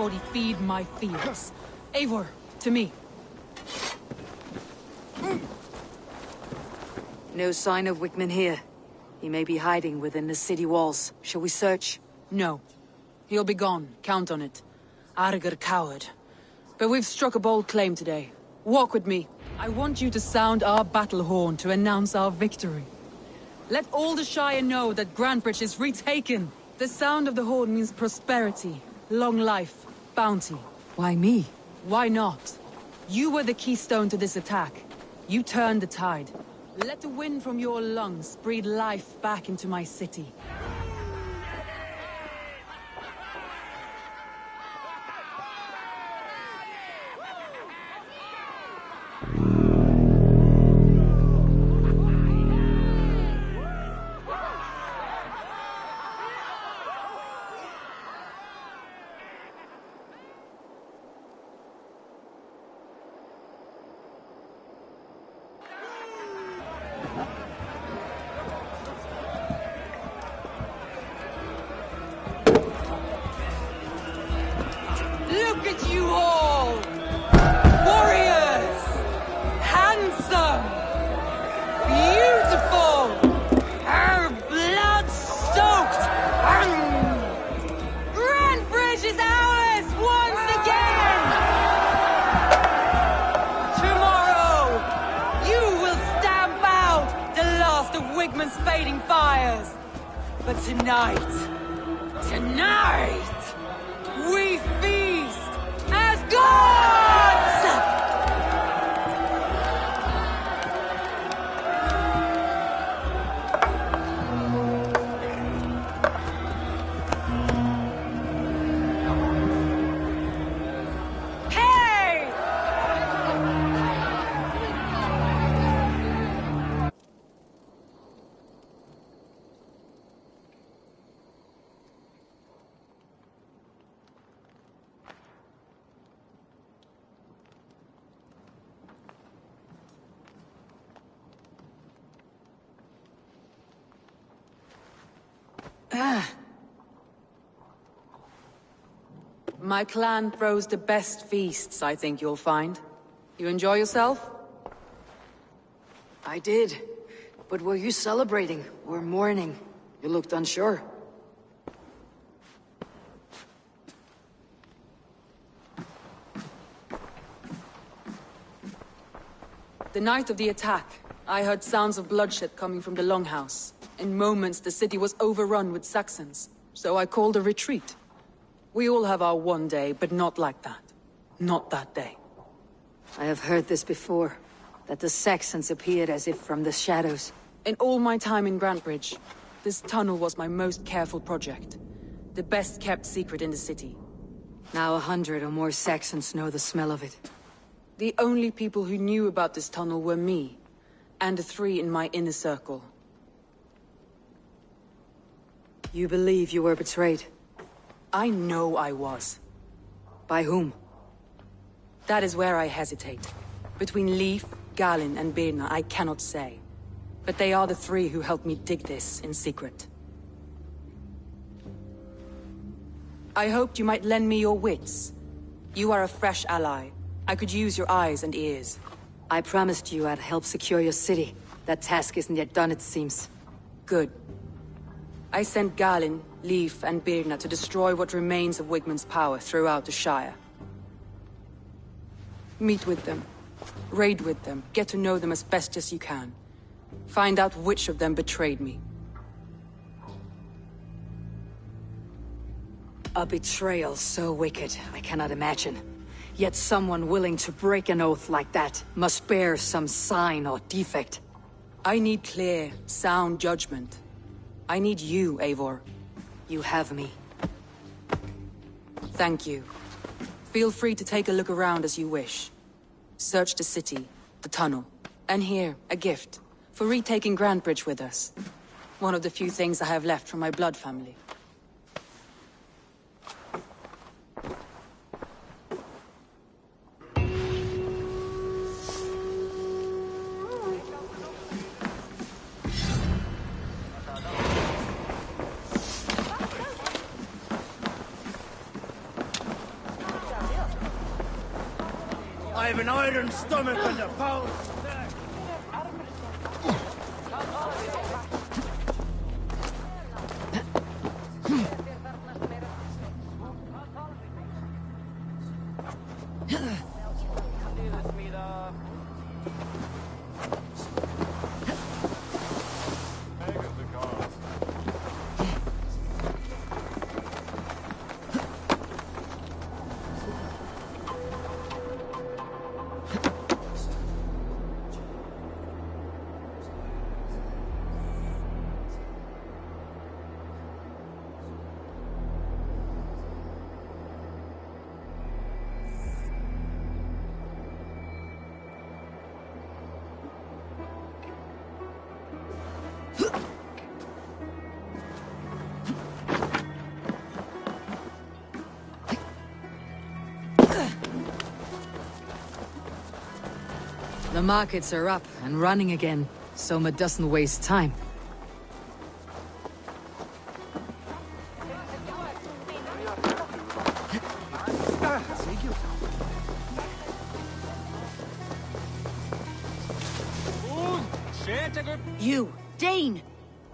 before they feed my fields. Eivor, to me. No sign of Wickman here. He may be hiding within the city walls. Shall we search? No. He'll be gone. Count on it. Arger coward. But we've struck a bold claim today. Walk with me. I want you to sound our battle horn to announce our victory. Let all the Shire know that Grantebridge is retaken. The sound of the horn means prosperity, long life, bounty. Why me? Why not? You were the keystone to this attack. You turned the tide. Let the wind from your lungs breathe life back into my city. Look at you all! Warriors! Handsome! Beautiful! Blood-soaked! Grantebridge is ours once again! Tomorrow, you will stamp out the last of Wigman's fading fires. But tonight, we feast as gods! Hey! My clan throws the best feasts, I think you'll find. You enjoy yourself? I did. But were you celebrating or mourning? You looked unsure. The night of the attack, I heard sounds of bloodshed coming from the Longhouse. In moments, the city was overrun with Saxons, so I called a retreat. We all have our one day, but not like that. Not that day. I have heard this before, that the Saxons appeared as if from the shadows. In all my time in Grantebridge, this tunnel was my most careful project. The best kept secret in the city. Now 100 or more Saxons know the smell of it. The only people who knew about this tunnel were me, and the 3 in my inner circle. You believe you were betrayed? I know I was. By whom? That is where I hesitate. Between Leif, Galin, and Birna, I cannot say. But they are the 3 who helped me dig this in secret. I hoped you might lend me your wits. You are a fresh ally. I could use your eyes and ears. I promised you I'd help secure your city. That task isn't yet done, it seems. Good. I sent Galin, Leif, and Birna to destroy what remains of Wigman's power throughout the Shire. Meet with them. Raid with them. Get to know them as best as you can. Find out which of them betrayed me. A betrayal so wicked, I cannot imagine. Yet someone willing to break an oath like that must bear some sign or defect. I need clear, sound judgment. I need you, Eivor. You have me. Thank you. Feel free to take a look around as you wish. Search the city, the tunnel, and here, a gift, for retaking Grantebridge with us. One of the few things I have left from my blood family. an iron stomach and a pound. The markets are up and running again, Soma doesn't waste time. You, Dane!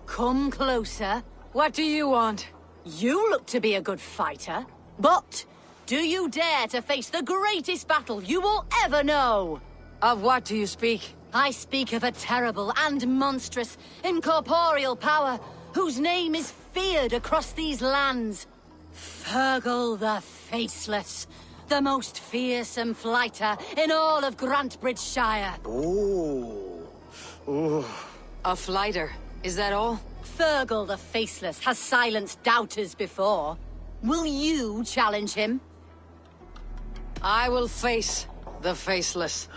Come closer. What do you want? You look to be a good fighter, but do you dare to face the greatest battle you will ever know? Of what do you speak? I speak of a terrible and monstrous, incorporeal power, whose name is feared across these lands. Fergal the Faceless, the most fearsome fighter in all of Grantebridge-shire. A fighter, is that all? Fergal the Faceless has silenced doubters before. Will you challenge him? I will face the Faceless.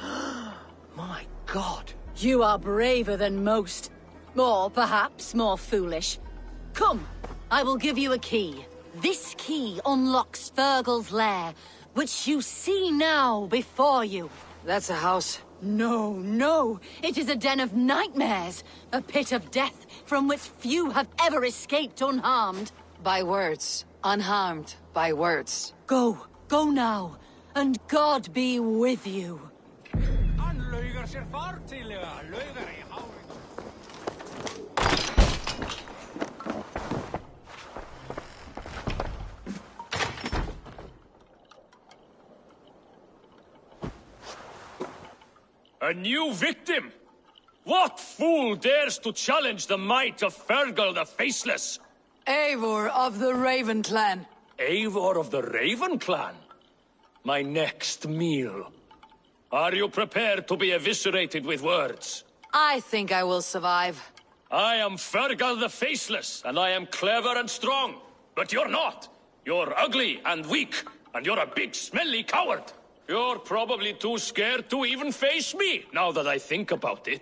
My God. You are braver than most. Or perhaps more foolish. Come, I will give you a key. This key unlocks Fergal's lair, which you see now before you. That's a house. No, no. It is a den of nightmares. A pit of death from which few have ever escaped unharmed. By words. Unharmed by words. Go. Go now. And God be with you. A new victim? What fool dares to challenge the might of Fergal the Faceless? Eivor of the Raven Clan. Eivor of the Raven Clan? My next meal. Are you prepared to be eviscerated with words? I think I will survive. I am Fergal the Faceless, and I am clever and strong. But you're not. You're ugly and weak, and you're a big smelly coward. You're probably too scared to even face me, now that I think about it.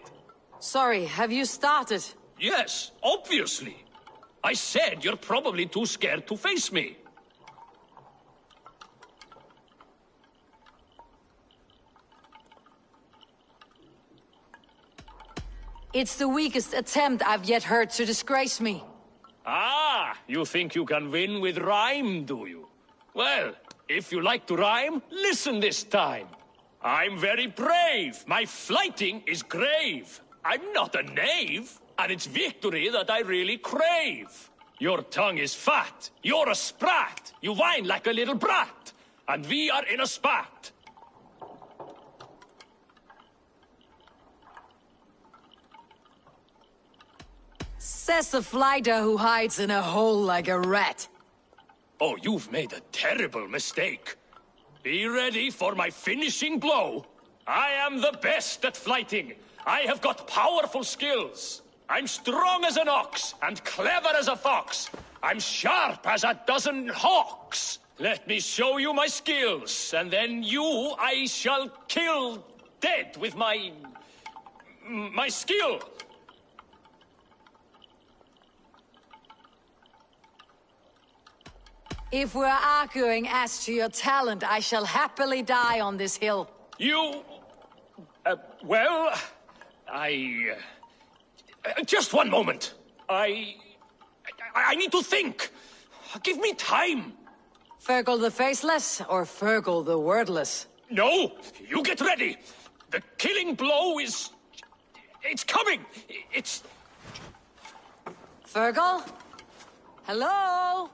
Sorry, have you started? Yes, obviously. I said you're probably too scared to face me. It's the weakest attempt I've yet heard to disgrace me. Ah, you think you can win with rhyme, do you? Well, if you like to rhyme, listen this time. I'm very brave. My flighting is grave. I'm not a knave, and it's victory that I really crave. Your tongue is fat. You're a sprat. You whine like a little brat. And we are in a spat. Says the fighter who hides in a hole like a rat. Oh, you've made a terrible mistake. Be ready for my finishing blow. I am the best at flighting. I have got powerful skills. I'm strong as an ox and clever as a fox. I'm sharp as a dozen hawks. Let me show you my skills, and then you I shall kill dead with my skill. If we're arguing as to your talent, I shall happily die on this hill. You... well... just one moment. I need to think. Give me time. Fergal the Faceless or Fergal the Wordless? No! You get ready! The killing blow is... It's coming! It's... Fergal? Hello?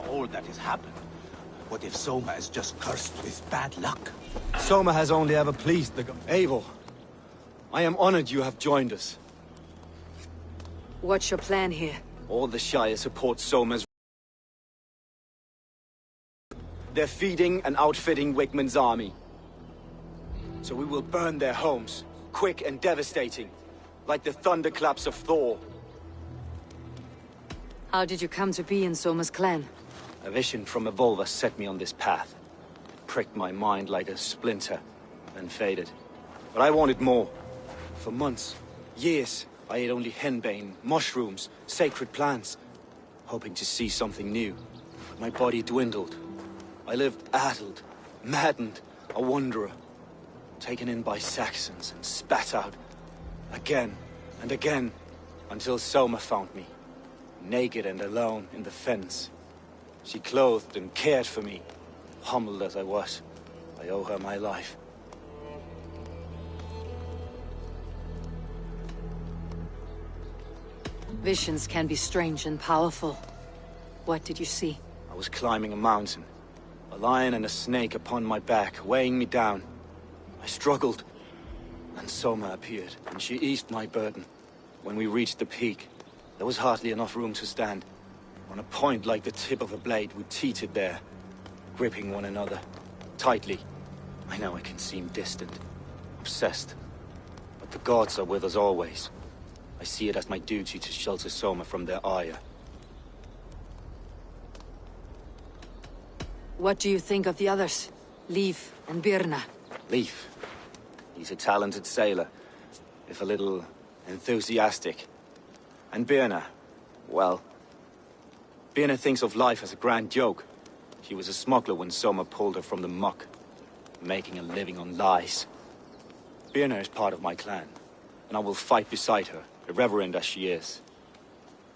All that has happened. What if Soma is just cursed with bad luck? Soma has only ever pleased the Eivor, I am honored you have joined us. What's your plan here? All the Shire support Soma's... They're feeding and outfitting Wigmund's army. So we will burn their homes, quick and devastating, like the thunderclaps of Thor. How did you come to be in Soma's clan? A vision from Evolva set me on this path. It pricked my mind like a splinter, then faded. But I wanted more. For months, years, I ate only henbane, mushrooms, sacred plants, hoping to see something new. But my body dwindled. I lived addled, maddened, a wanderer, taken in by Saxons and spat out, again and again, until Soma found me, naked and alone in the fens. She clothed and cared for me. Humbled as I was, I owe her my life. Visions can be strange and powerful. What did you see? I was climbing a mountain. A lion and a snake upon my back, weighing me down. I struggled. And Soma appeared, and she eased my burden. When we reached the peak, there was hardly enough room to stand. On a point like the tip of a blade, we teetered there, gripping one another, tightly. I know I can seem distant, obsessed, but the gods are with us always. I see it as my duty to shelter Soma from their ire. What do you think of the others? Leif and Birna? Leif. He's a talented sailor, if a little enthusiastic. And Birna, well... Birna thinks of life as a grand joke. She was a smuggler when Soma pulled her from the muck, making a living on lies. Birna is part of my clan, and I will fight beside her, irreverent as she is.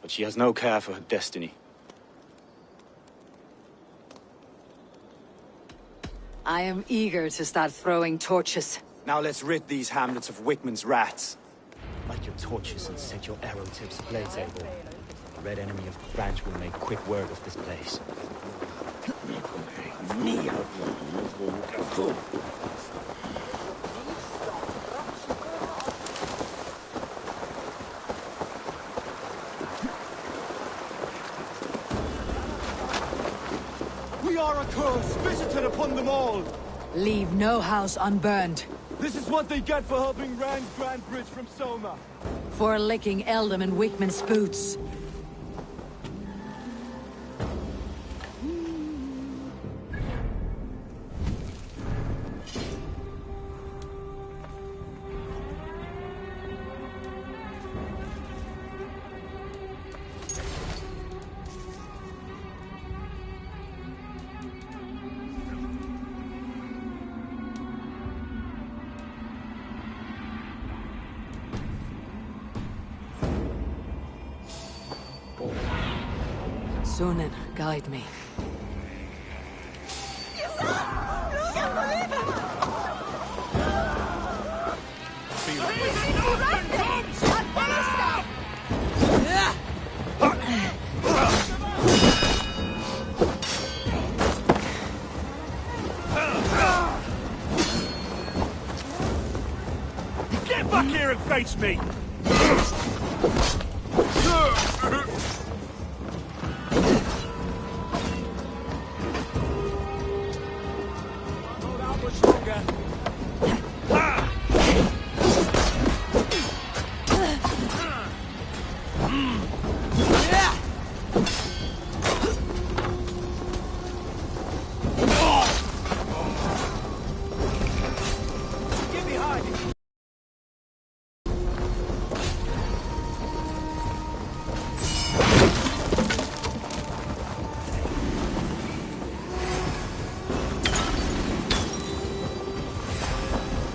But she has no care for her destiny. I am eager to start throwing torches. Now let's rid these hamlets of Wickman's rats. Light your torches and set your arrow tips ablaze, Abel. The red enemy of the branch will make quick work of this place. We are a curse visited upon them all! Leave no house unburned. This is what they get for helping Rand's Grand Bridge from Soma. For licking Eldam and Wickman's boots. Sunan, guide me. Get back here and face me!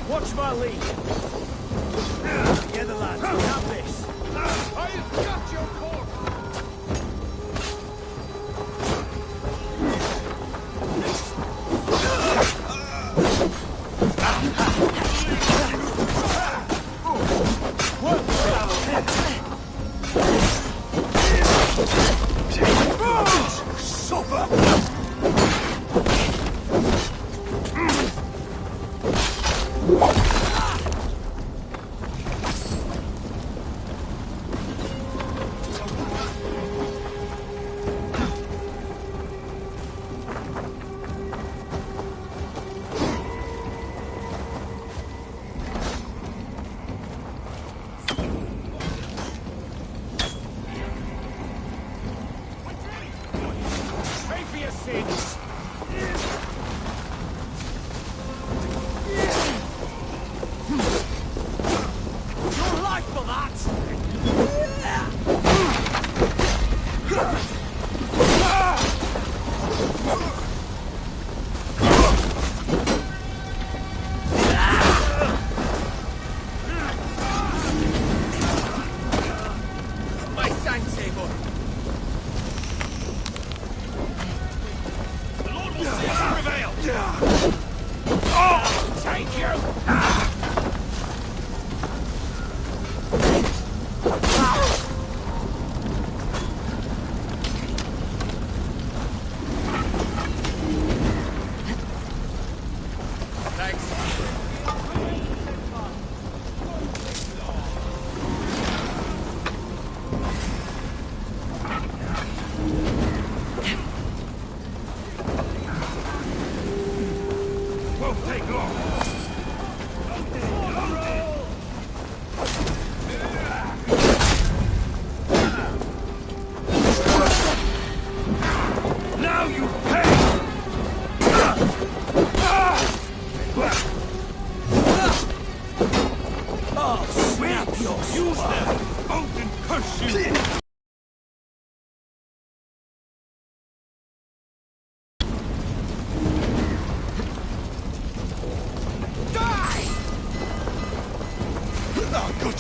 Watch my lead. Together, lads. We have this. I've got your corpse. Oh, take you!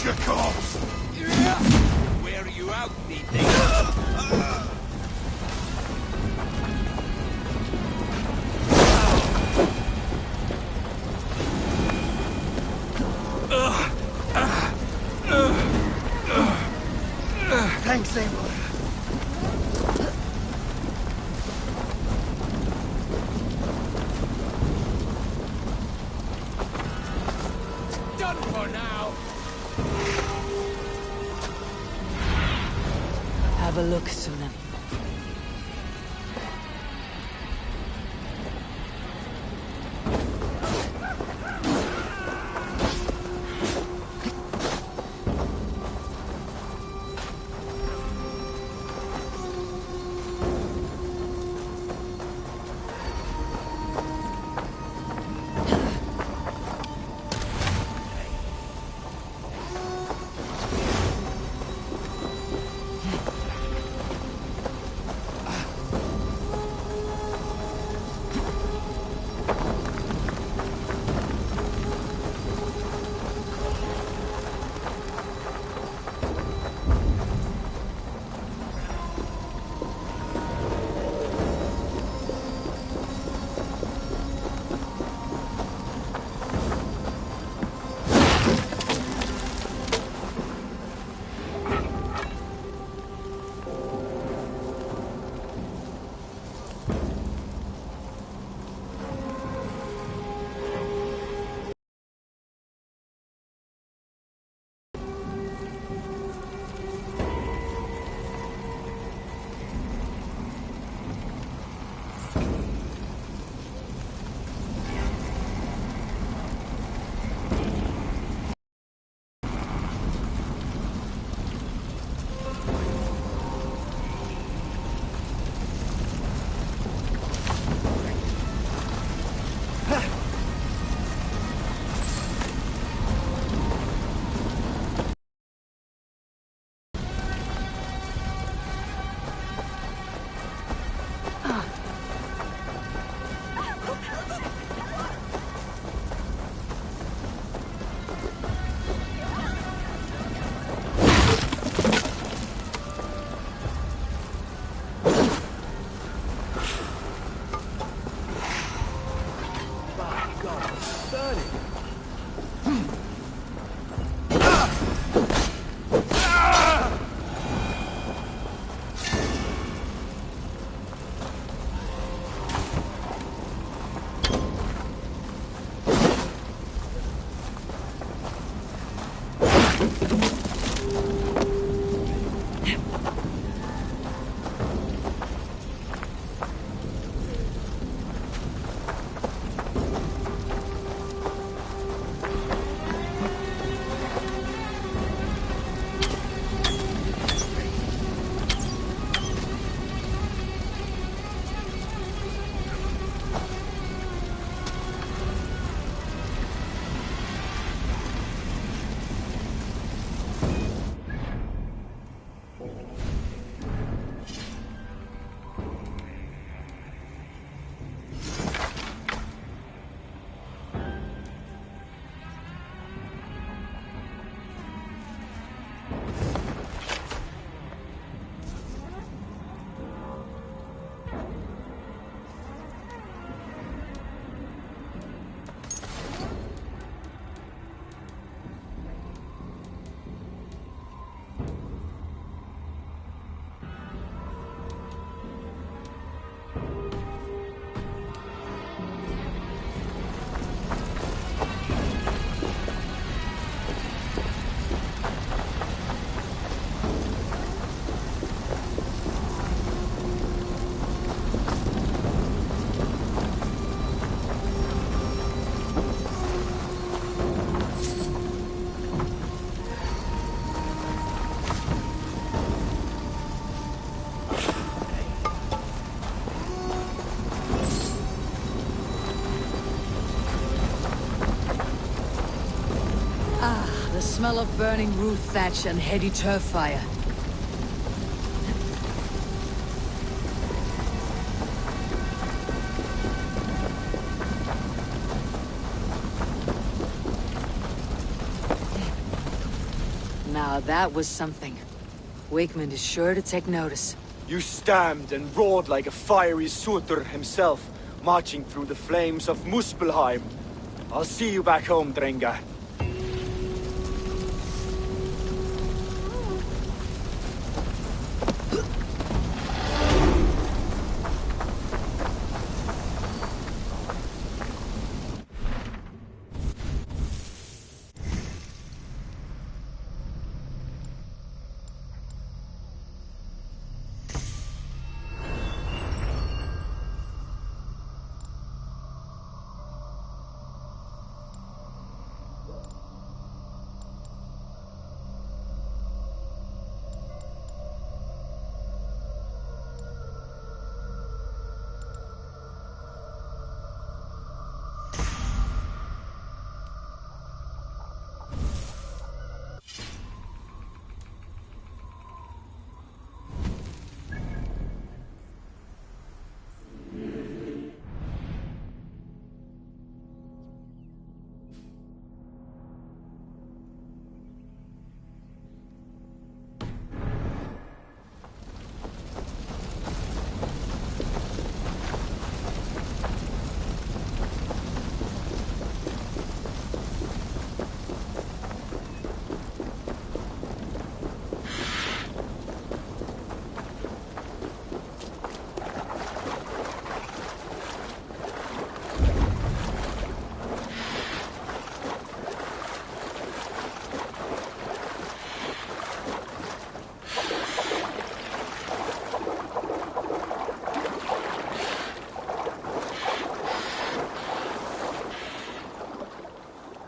Your corpse! Where are you out, Thanks, Eivor. Done for now! Have a look, Sunan. smell of burning roof thatch and heady turf fire. Now that was something. Wakeman is sure to take notice. You stamped and roared like a fiery Surtur himself, marching through the flames of Muspelheim. I'll see you back home, Drenga.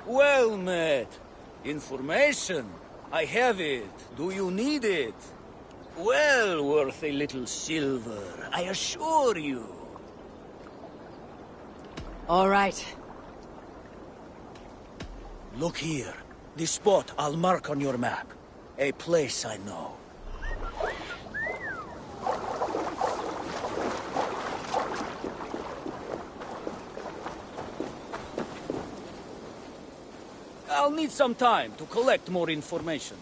Well met. Information. I have it. Do you need it? Well worth a little silver, I assure you. All right. Look here. This spot I'll mark on your map. A place I know. I'll need some time to collect more information.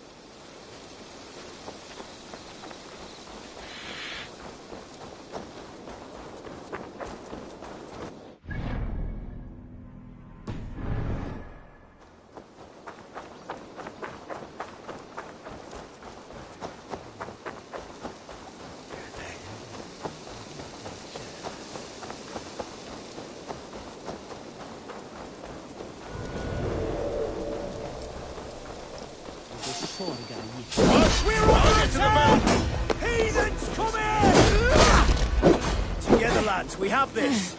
We're on attack! Heathens, come here! Together, lads, we have this.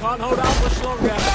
Can't hold out much longer.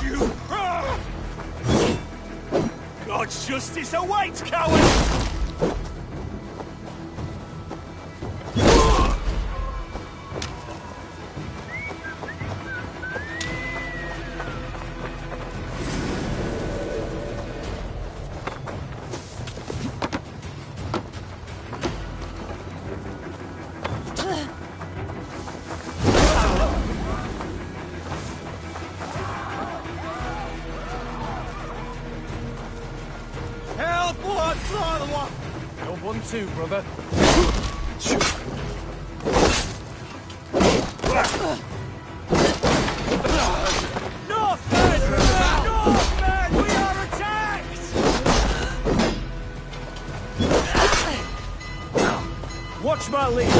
you! God's justice awaits, coward! Too, brother. Northman! Northman! We are attacked! Watch my lead.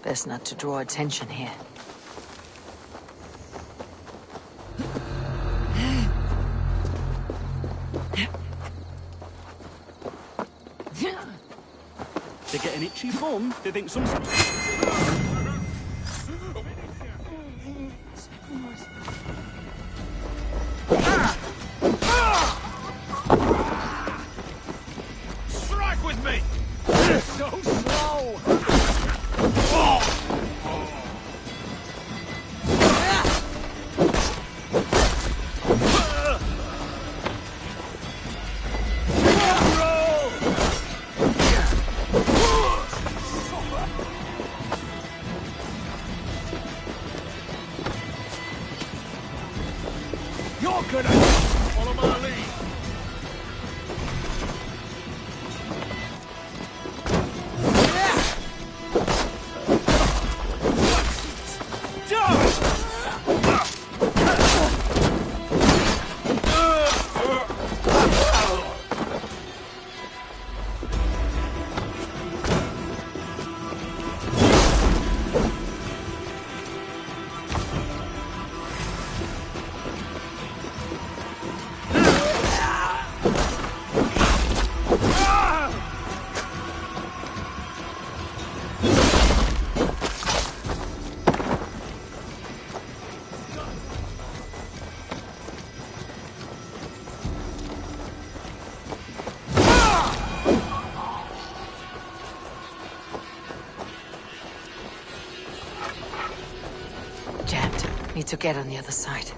Best not to draw attention here. They get an itchy bum. They think some... Strike with me! So slow! You're gonna follow my lead. Need to get on the other side.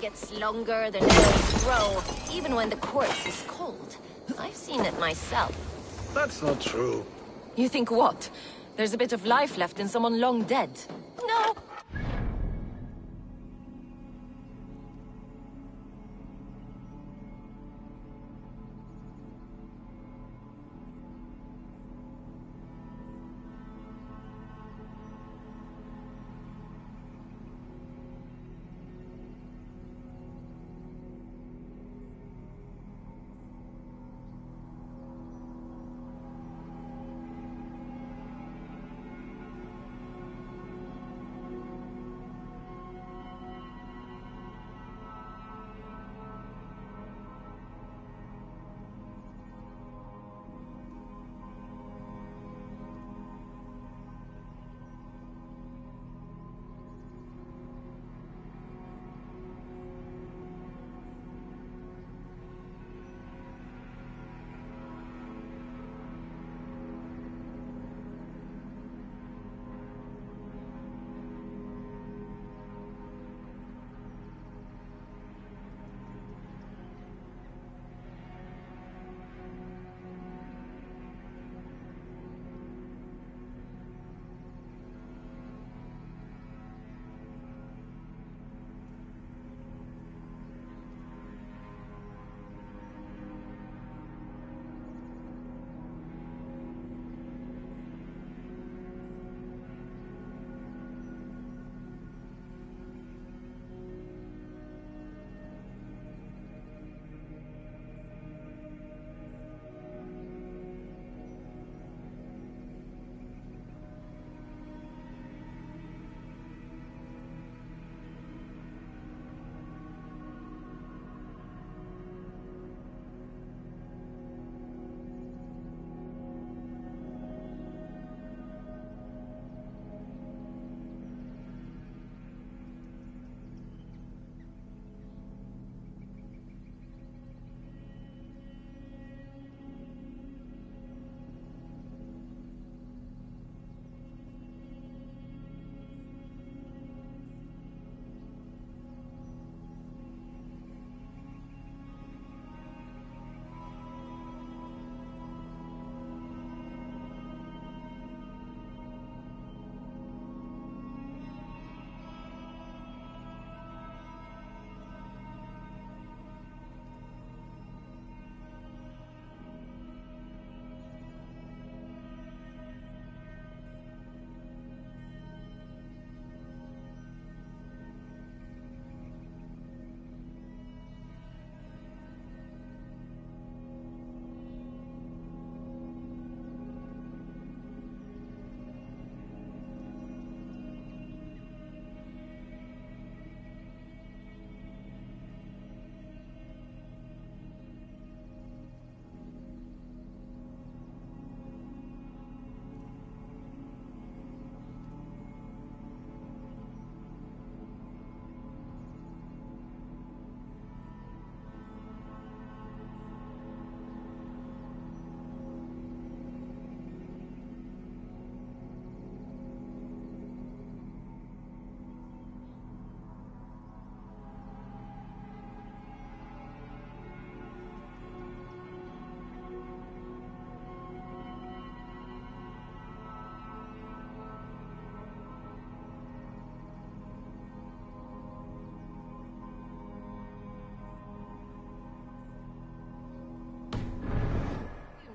gets longer, the nails grow, even when the corpse is cold. I've seen it myself. That's not true. You think what? There's a bit of life left in someone long dead? No!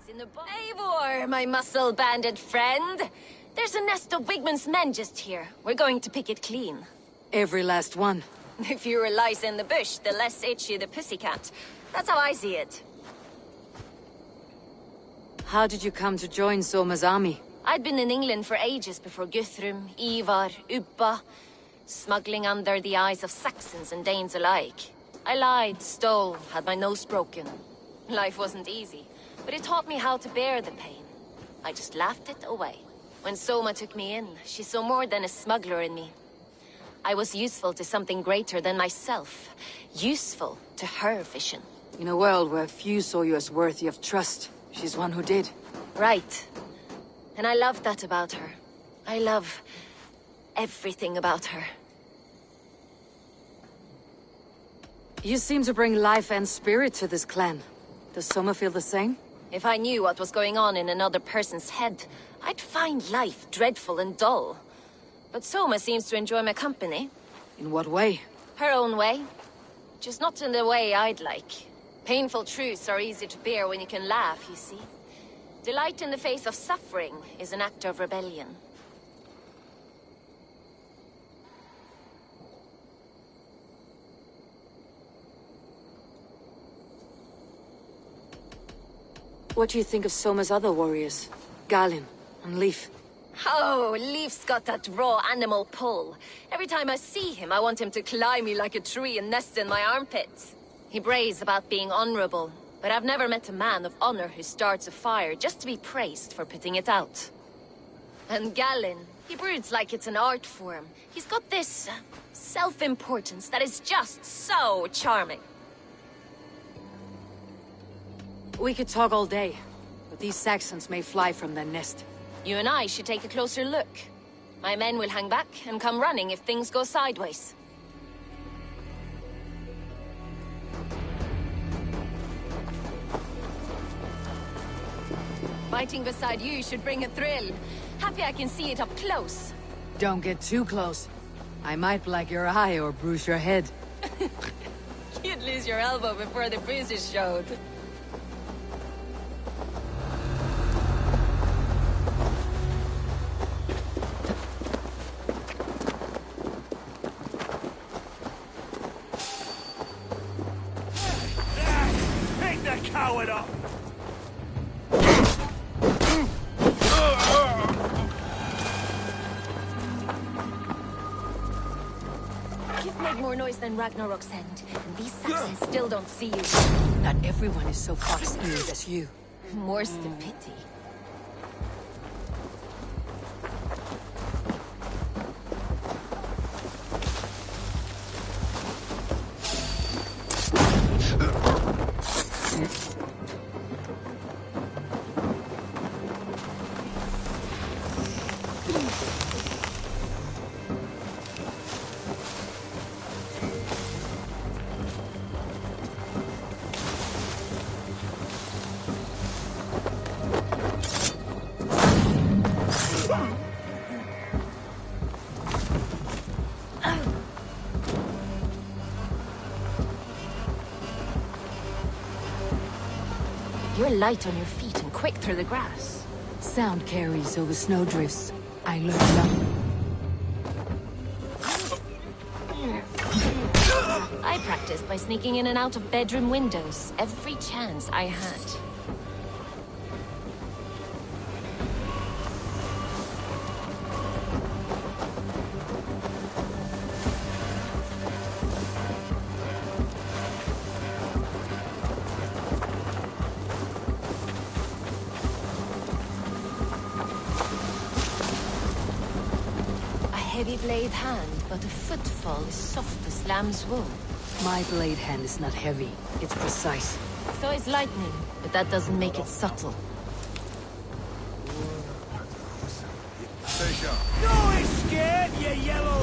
In the Eivor, my muscle-banded friend. There's a nest of Wigman's men just here. We're going to pick it clean. Every last one. The fewer lice in the bush, the less itchy the pussycat. That's how I see it. How did you come to join Soma's army? I'd been in England for ages before Guthrum, Ivar, Ubba, smuggling under the eyes of Saxons and Danes alike. I lied, stole, had my nose broken. Life wasn't easy, but it taught me how to bear the pain. I just laughed it away. When Soma took me in, she saw more than a smuggler in me. I was useful to something greater than myself. Useful to her vision. In a world where few saw you as worthy of trust, she's one who did. Right. And I love that about her. I love everything about her. You seem to bring life and spirit to this clan. Does Soma feel the same? If I knew what was going on in another person's head, I'd find life dreadful and dull. But Soma seems to enjoy my company. In what way? Her own way. Just not in the way I'd like. Painful truths are easy to bear when you can laugh, you see. Delight in the face of suffering is an act of rebellion. What do you think of Soma's other warriors? Galin and Leaf? Oh, Leaf's got that raw animal pull. Every time I see him, I want him to climb me like a tree and nest in my armpits. He brays about being honorable, but I've never met a man of honor who starts a fire just to be praised for putting it out. And Galin, he broods like it's an art form. He's got this self-importance that is just so charming. We could talk all day, but these Saxons may fly from their nest. You and I should take a closer look. My men will hang back and come running if things go sideways. Fighting beside you should bring a thrill. Happy I can see it up close. Don't get too close. I might black your eye or bruise your head. You'd lose your elbow before the bruises showed. Pick the coward up! You've made more noise than Ragnarok's end, and these Saxons still don't see you. Not everyone is so fox-eared as you. More's the pity. You're light on your feet and quick through the grass. Sound carries over snowdrifts. I learned nothing. I practiced by sneaking in and out of bedroom windows every chance I had. Heavy blade hand, but a footfall is soft as lamb's wool. My blade hand is not heavy. It's precise. So is lightning, but that doesn't make it subtle. No escape, you yellow!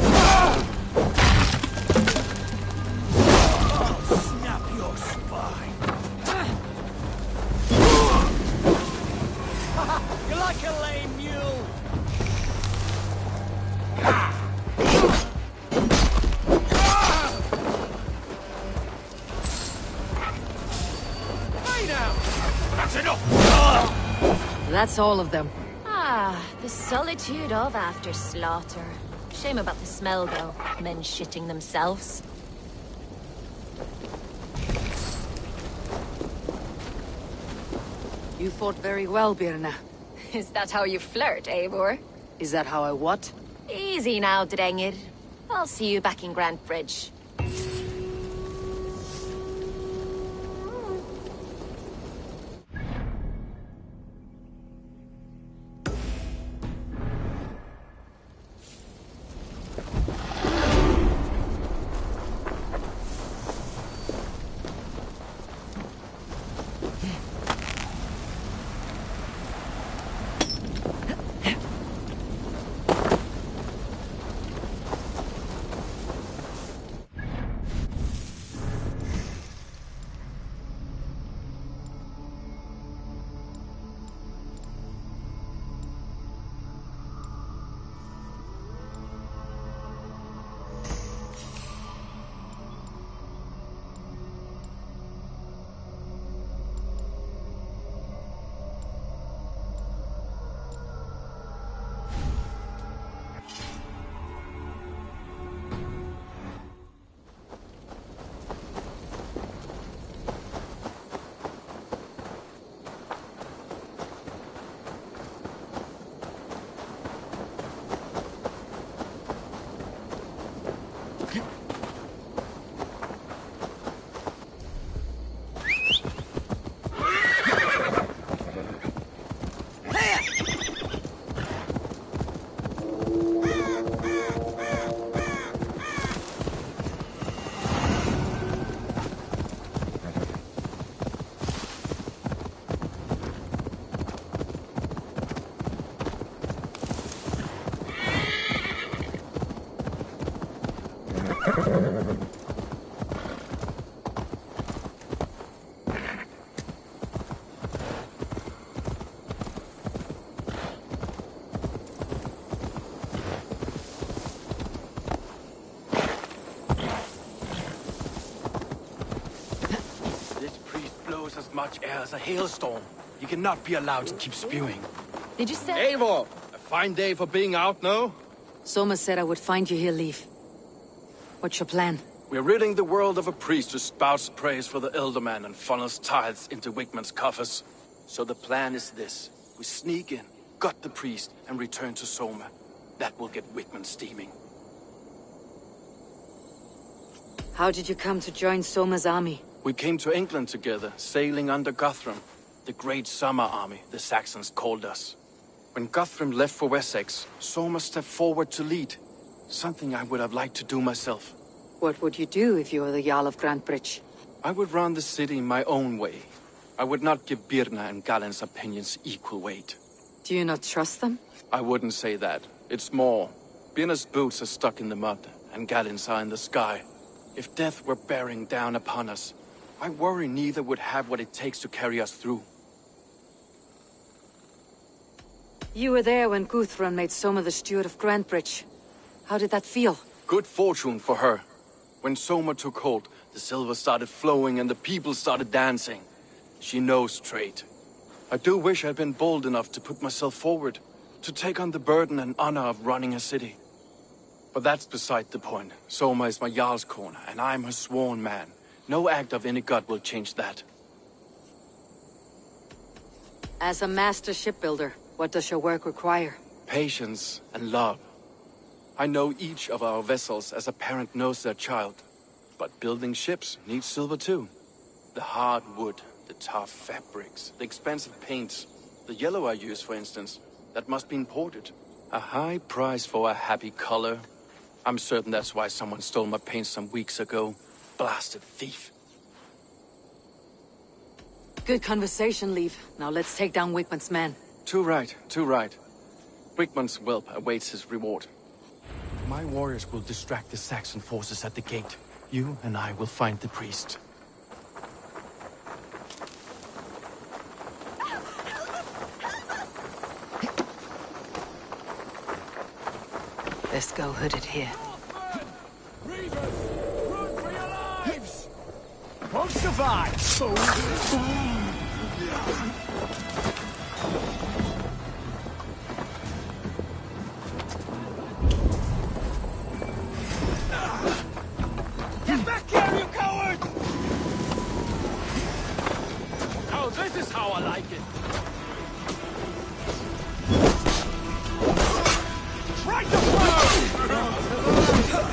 I'll snap your spine! You're like a lame mule! That's enough! That's all of them. Ah, the solitude of after slaughter. Shame about the smell, though. Men shitting themselves. You fought very well, Birna. Is that how you flirt, Eivor? Is that how I what? Easy now, Drengir. I'll see you back in Grand Bridge. much air as a hailstorm. You cannot be allowed to keep spewing. Did you say? Eivor! A fine day for being out, no? Soma said I would find you here, Leaf. What's your plan? We're ridding the world of a priest who spouts praise for the Elderman and funnels tithes into Wigman's coffers. So the plan is this. We sneak in, gut the priest, and return to Soma. That will get Wigman steaming. How did you come to join Soma's army? We came to England together, sailing under Guthrum. The Great Summer Army, the Saxons called us. When Guthrum left for Wessex, Soma stepped forward to lead. Something I would have liked to do myself. What would you do if you were the Jarl of Grantebridge? I would run the city my own way. I would not give Birna and Galen's opinions equal weight. Do you not trust them? I wouldn't say that. It's more. Birna's boots are stuck in the mud, and Galen's are in the sky. If death were bearing down upon us, I worry neither would have what it takes to carry us through. You were there when Guthrum made Soma the steward of Grantebridge. How did that feel? Good fortune for her. When Soma took hold, the silver started flowing and the people started dancing. She knows trade. I do wish I'd been bold enough to put myself forward, to take on the burden and honor of running a city. But that's beside the point. Soma is my Jarl's corner, and I'm her sworn man. No act of any god will change that. As a master shipbuilder, what does your work require? Patience and love. I know each of our vessels as a parent knows their child. But building ships needs silver too. The hard wood, the tough fabrics, the expensive paints. The yellow I use, for instance, that must be imported. A high price for a happy color. I'm certain that's why someone stole my paint some weeks ago. Blasted thief. Good conversation, Leaf. Now let's take down Wigman's men. Too right, too right. Wigman's whelp awaits his reward. My warriors will distract the Saxon forces at the gate. You and I will find the priest. Best go hooded here. Reavers, run for your lives! Won't survive! Get back here, you coward! Now this is how I like it. Right the front!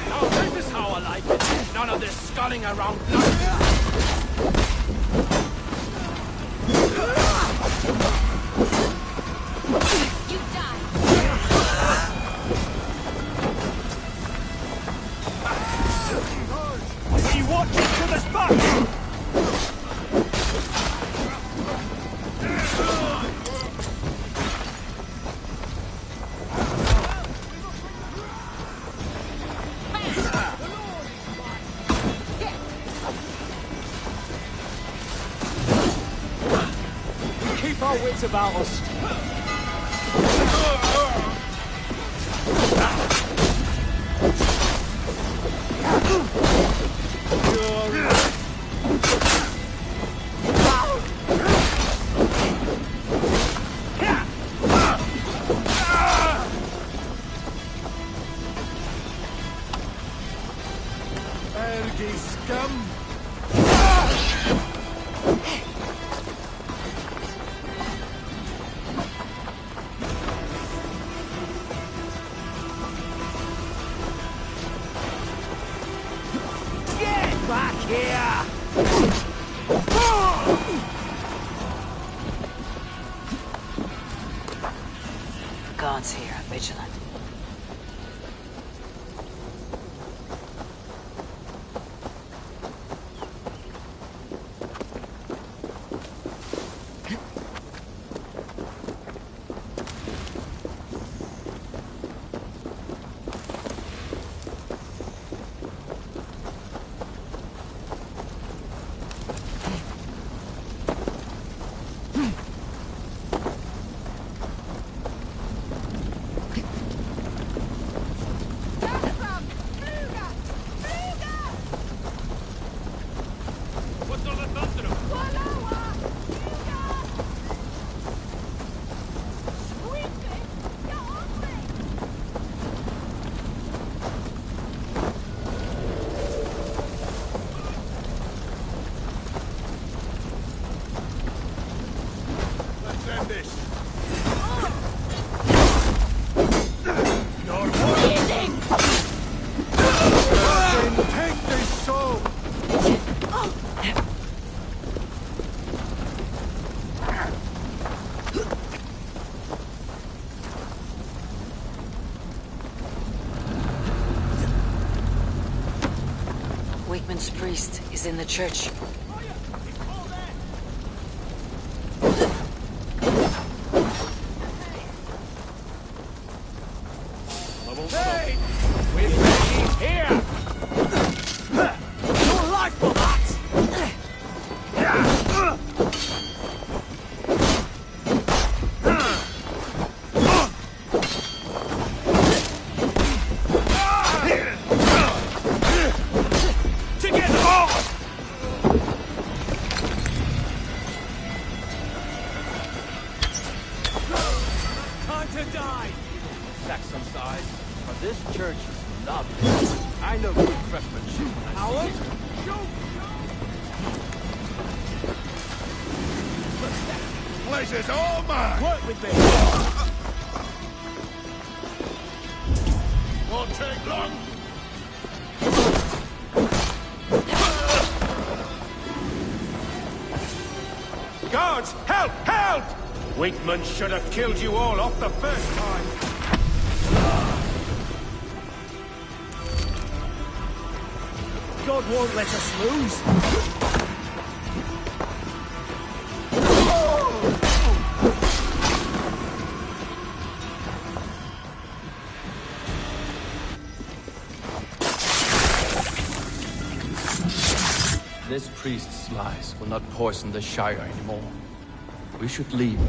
Now this is how I like it. None of this sculling around blood. You die! We watch it to the spot! Keep our wits about us. Ergi scum! Get back here! The gods here are vigilant. this. You're bleeding! Take this soul! Wakeman's priest is in the church. Hey! We're ready here! Your life for that! Time to die! Saxon size, but this church is lovely. I know good craftsmanship when I see it. Pleasure's all mine! Work with me! Won't take long! Guards! Help! Help! Wakeman should have killed you all off the first time! God won't let us lose! This priest's lies will not poison the Shire anymore. We should leave.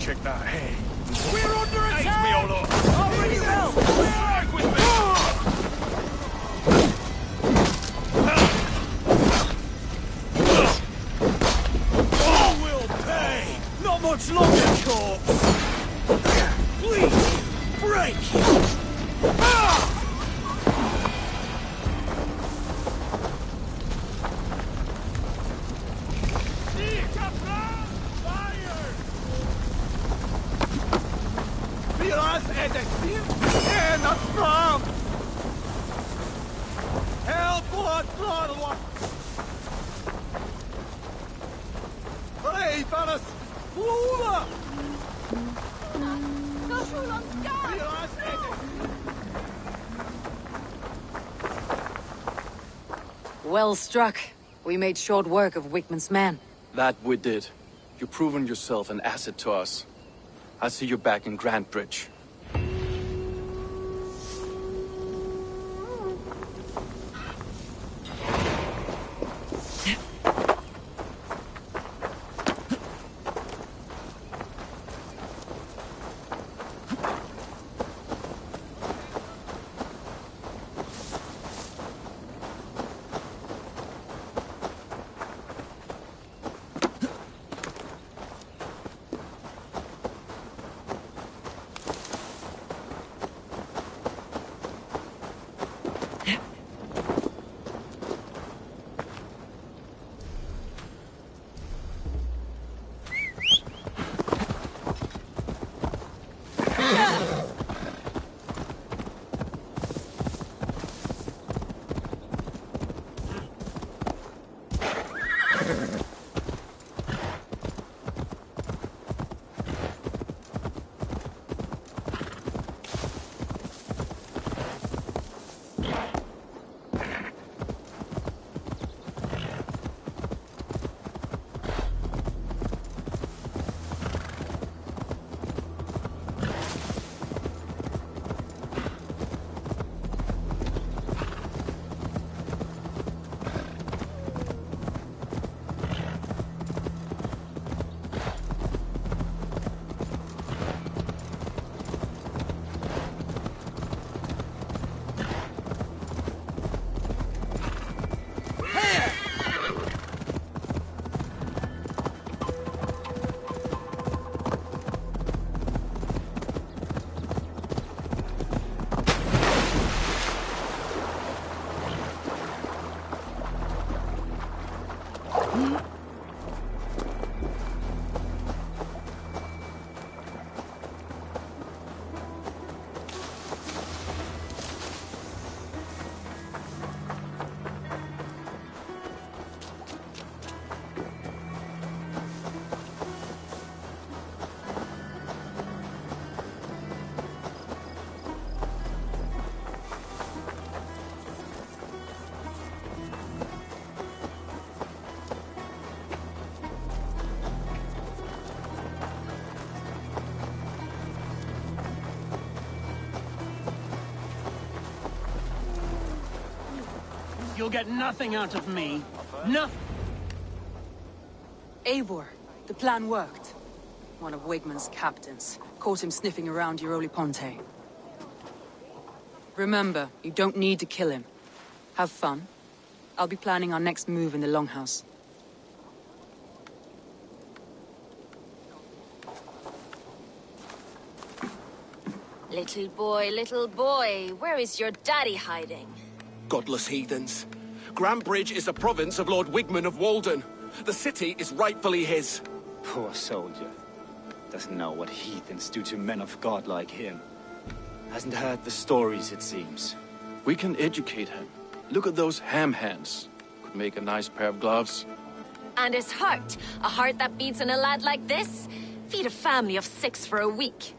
Check that hay. We're under attack! Aid me, O Lord! Already well! Strike with me! All will pay! Not much longer, corpse! Please, break! Well struck. We made short work of Wickman's man. That we did. You've proven yourself an asset to us. I'll see you back in Grantbridge. You'll get nothing out of me. Nothing. Eivor, the plan worked. One of Wigmund's captains caught him sniffing around Euroli Ponte. Remember, you don't need to kill him. Have fun. I'll be planning our next move in the Longhouse. Little boy, where is your daddy hiding? Godless heathens. Grantebridge is a province of Lord Wigmund of Walden. The city is rightfully his. Poor soldier. Doesn't know what heathens do to men of God like him. Hasn't heard the stories, it seems. We can educate him. Look at those ham hands. Could make a nice pair of gloves. And his heart. A heart that beats in a lad like this? Feed a family of 6 for a week.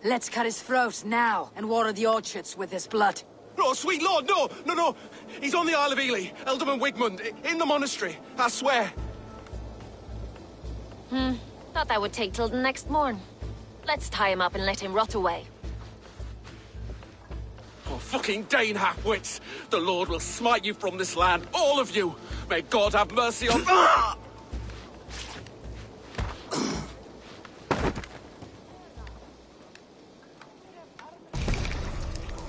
Let's cut his throat now and water the orchards with his blood. No, sweet lord, no! He's on the Isle of Ely, Ealdorman Wigmund, in the monastery, I swear. Thought that would take till the next morn. Let's tie him up and let him rot away. Oh, fucking Dane halfwits! The Lord will smite you from this land, all of you! May God have mercy on...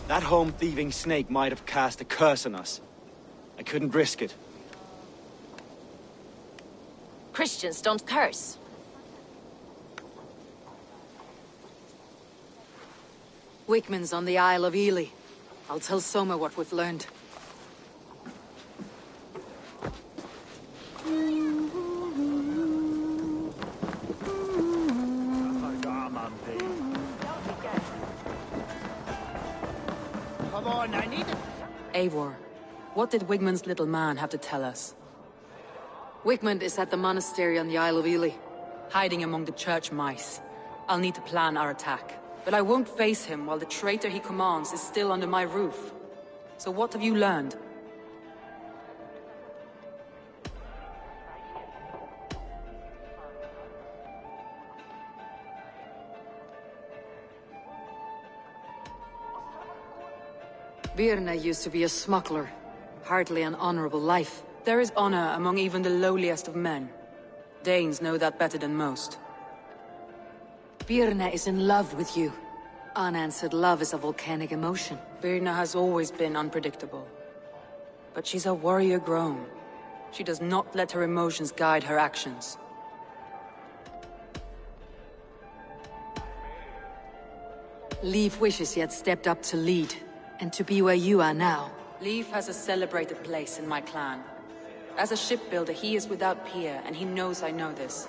That home-thieving snake might have cast a curse on us. I couldn't risk it. Christians don't curse. Wigmund's on the Isle of Ely. I'll tell Soma what we've learned. Come on, I need it. Eivor, what did Wigmund's little man have to tell us? Wigmund is at the monastery on the Isle of Ely. Hiding among the church mice. I'll need to plan our attack. But I won't face him while the traitor he commands is still under my roof. So what have you learned? Birna used to be a smuggler. Hardly an honorable life. There is honor among even the lowliest of men. Danes know that better than most. Birna is in love with you. Unanswered love is a volcanic emotion. Birna has always been unpredictable. But she's a warrior grown. She does not let her emotions guide her actions. Leif wishes he had stepped up to lead, and to be where you are now. Leif has a celebrated place in my clan. As a shipbuilder, he is without peer, and he knows I know this.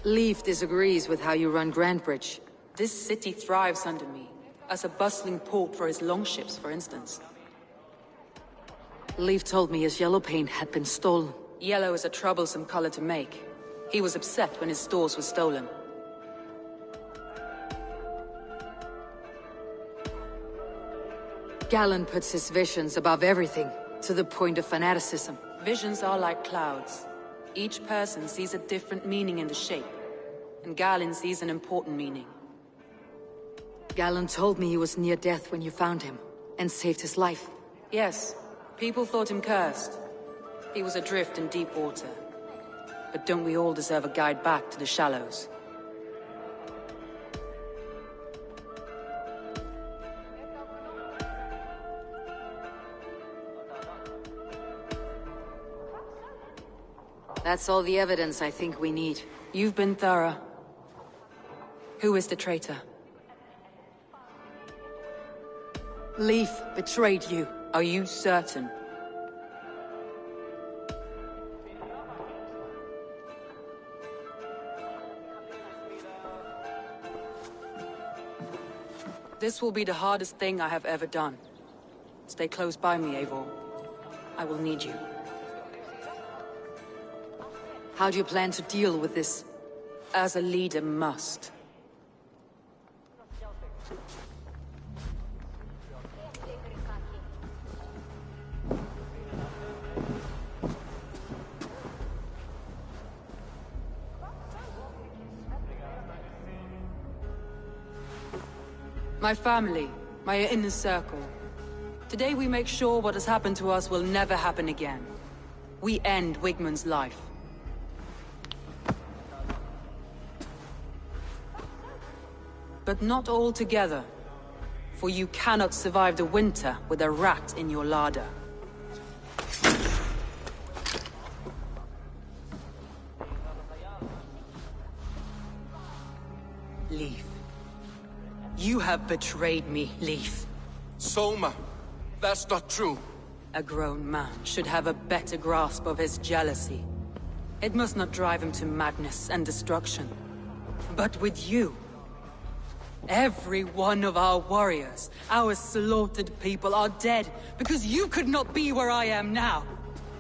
Leif disagrees with how you run Grantebridge. This city thrives under me, as a bustling port for his longships, for instance. Leif told me his yellow paint had been stolen. Yellow is a troublesome color to make. He was upset when his stores were stolen. Galen puts his visions above everything, to the point of fanaticism. Visions are like clouds. Each person sees a different meaning in the shape, and Galen sees an important meaning. Galen told me he was near death when you found him, and saved his life. Yes, people thought him cursed. He was adrift in deep water. But don't we all deserve a guide back to the shallows? That's all the evidence I think we need. You've been thorough. Who is the traitor? Leif betrayed you. Are you certain? This will be the hardest thing I have ever done. Stay close by me, Eivor. I will need you. How do you plan to deal with this? As a leader must. My family, my inner circle. Today we make sure what has happened to us will never happen again. We end Wigmund's life. But not all together. For you cannot survive the winter with a rat in your larder. Leaf. You have betrayed me, Leaf. Soma, that's not true. A grown man should have a better grasp of his jealousy. It must not drive him to madness and destruction. But with you, every one of our warriors, our slaughtered people are dead because you could not be where I am now.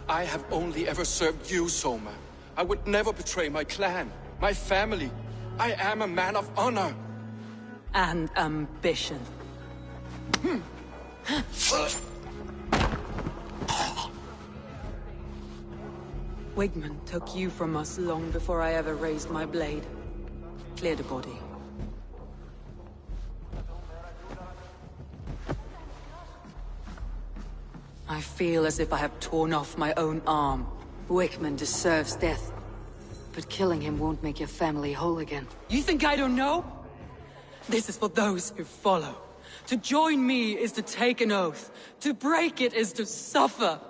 I have only ever served you, Soma. I would never betray my clan, my family. I am a man of honor. And ambition. Wigmund took you from us long before I ever raised my blade. Clear the body. I feel as if I have torn off my own arm. Wigmund deserves death. But killing him won't make your family whole again. You think I don't know? This is for those who follow. To join me is to take an oath. To break it is to suffer.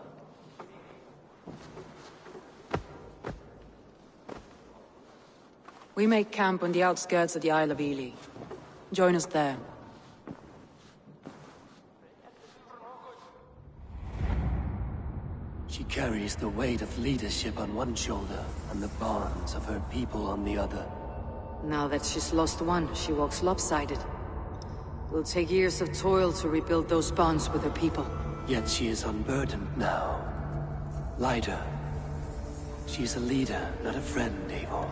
We make camp on the outskirts of the Isle of Ely. Join us there. She carries the weight of leadership on one shoulder, and the bonds of her people on the other. Now that she's lost one, she walks lopsided. It'll take years of toil to rebuild those bonds with her people. Yet she is unburdened now. Lighter. She's a leader, not a friend, Eivor.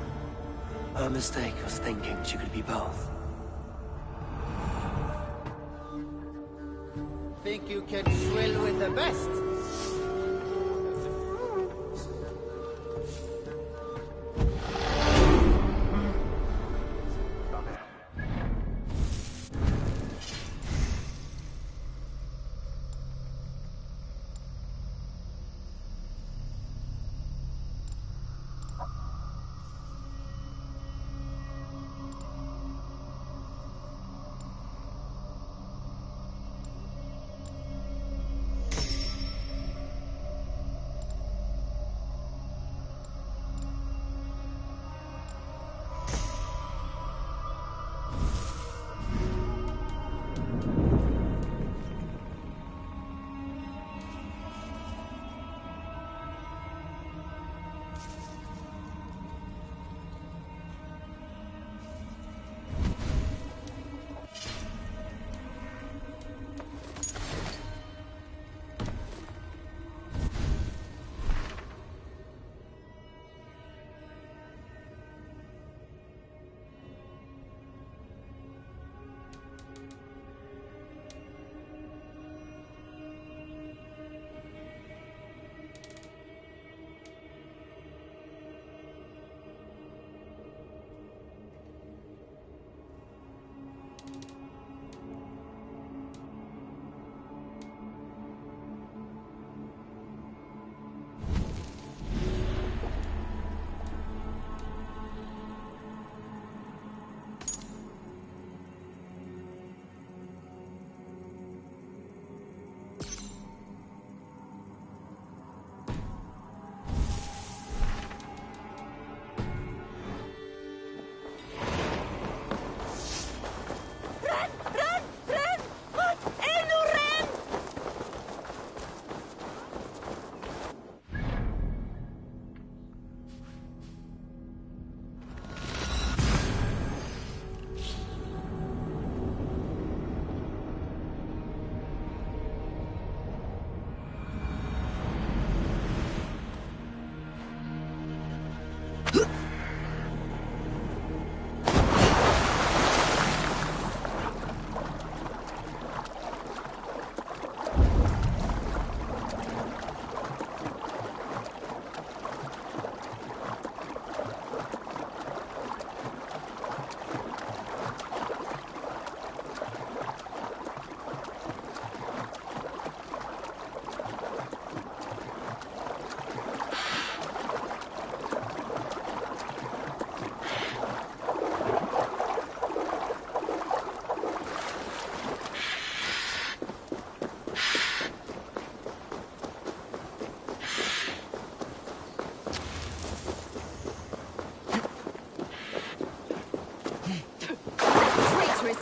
Her mistake was thinking she could be both. Think you can swill with the best?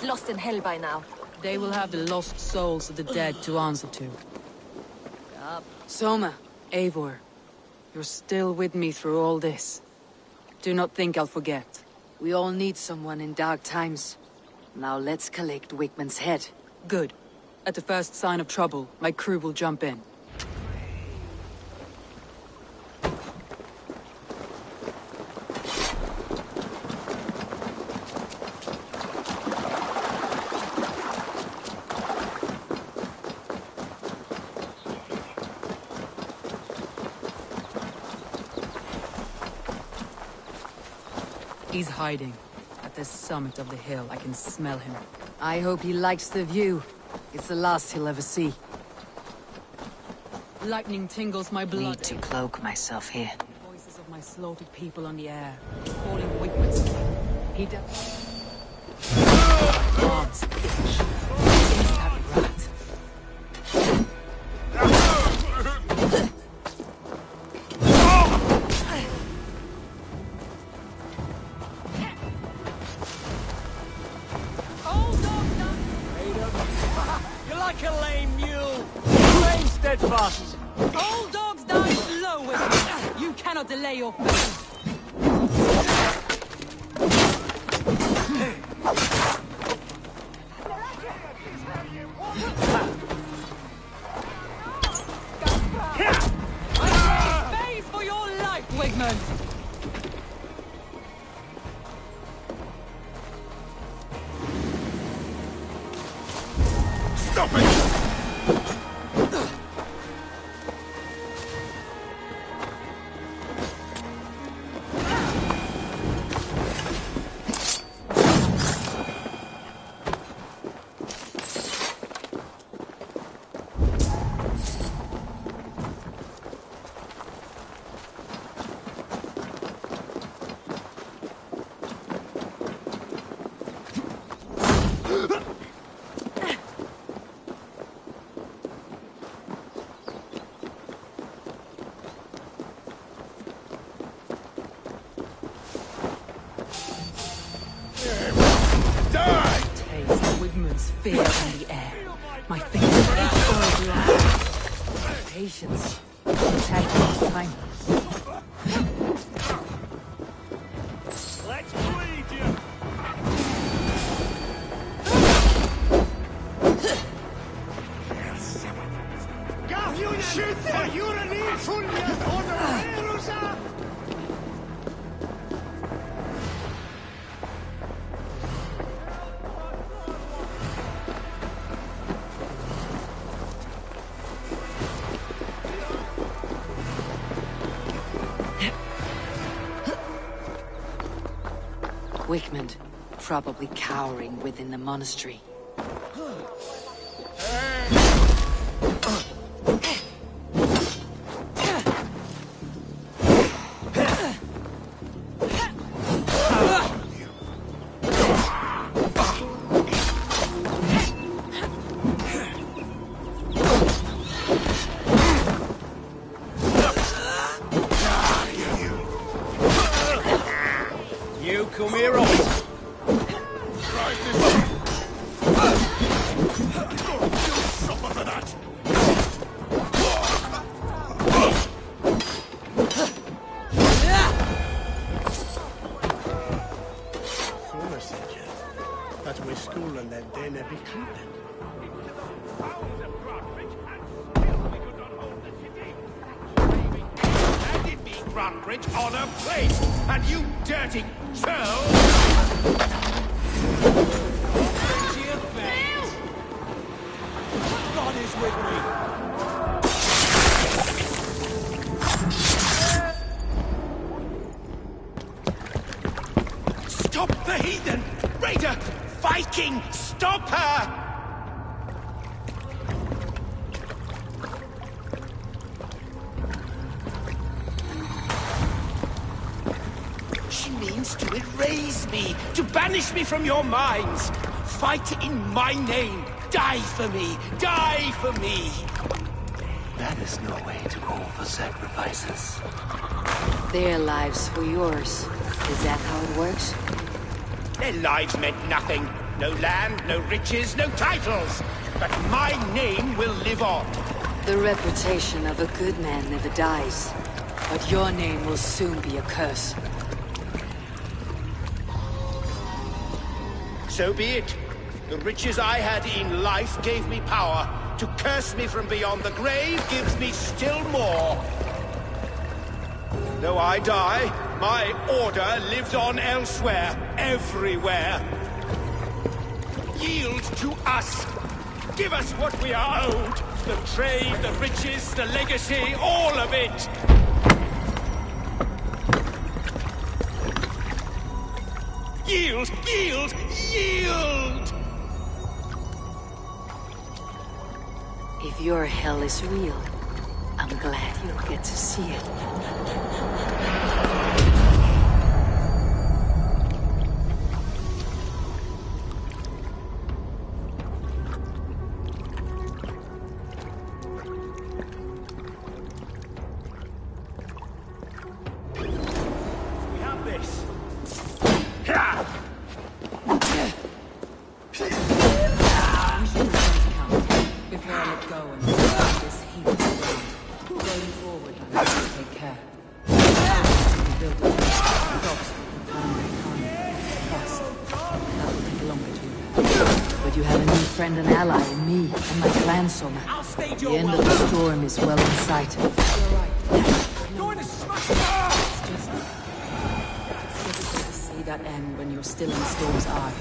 is lost in hell by now. They will have the lost souls of the dead to answer to. Soma, Eivor, you're still with me through all this. Do not think I'll forget. We all need someone in dark times. Now let's collect Wickman's head. Good. At the first sign of trouble, my crew will jump in. He's hiding. At the summit of the hill, I can smell him. I hope he likes the view. It's the last he'll ever see. Lightning tingles my blood. Need to cloak myself here. Voices of my slaughtered people on the air, calling Wickman's king. He does. Gods, bitch. Is that rat? Like a lame mule. Remain steadfast. Old dogs die slow with me. You cannot delay your fate. I face for your life, Wigman. Stop it! Fear in the air. My fingers itch for blood. Patience. Attack this time. Let's bleed you! Wickman, probably cowering within the monastery. You come here, Robin. That we school and then they never be keeping. Handed me Grantbridge on a plate, and you dirty churl! God is with me. Stop the heathen! Raider! Viking! Stop her! She means to erase me, to banish me from your minds. Fight in my name. Die for me. Die for me. That is no way to call for sacrifices. Their lives for yours. Is that how it works? Their lives meant nothing. No land, no riches, no titles. But my name will live on. The reputation of a good man never dies. But your name will soon be a curse. So be it. The riches I had in life gave me power. To curse me from beyond the grave gives me still more. Though I die, my order lives on elsewhere, everywhere. Yield to us. Give us what we are owed. The trade, the riches, the legacy, all of it. Yield, yield, yield! If your hell is real, I'm glad you'll get to see it. Friend and ally in me and my clan, Soma. The end of the storm is well in sight. You're right. Going to smash it! It's difficult to see that end when you're still in the storm's eye.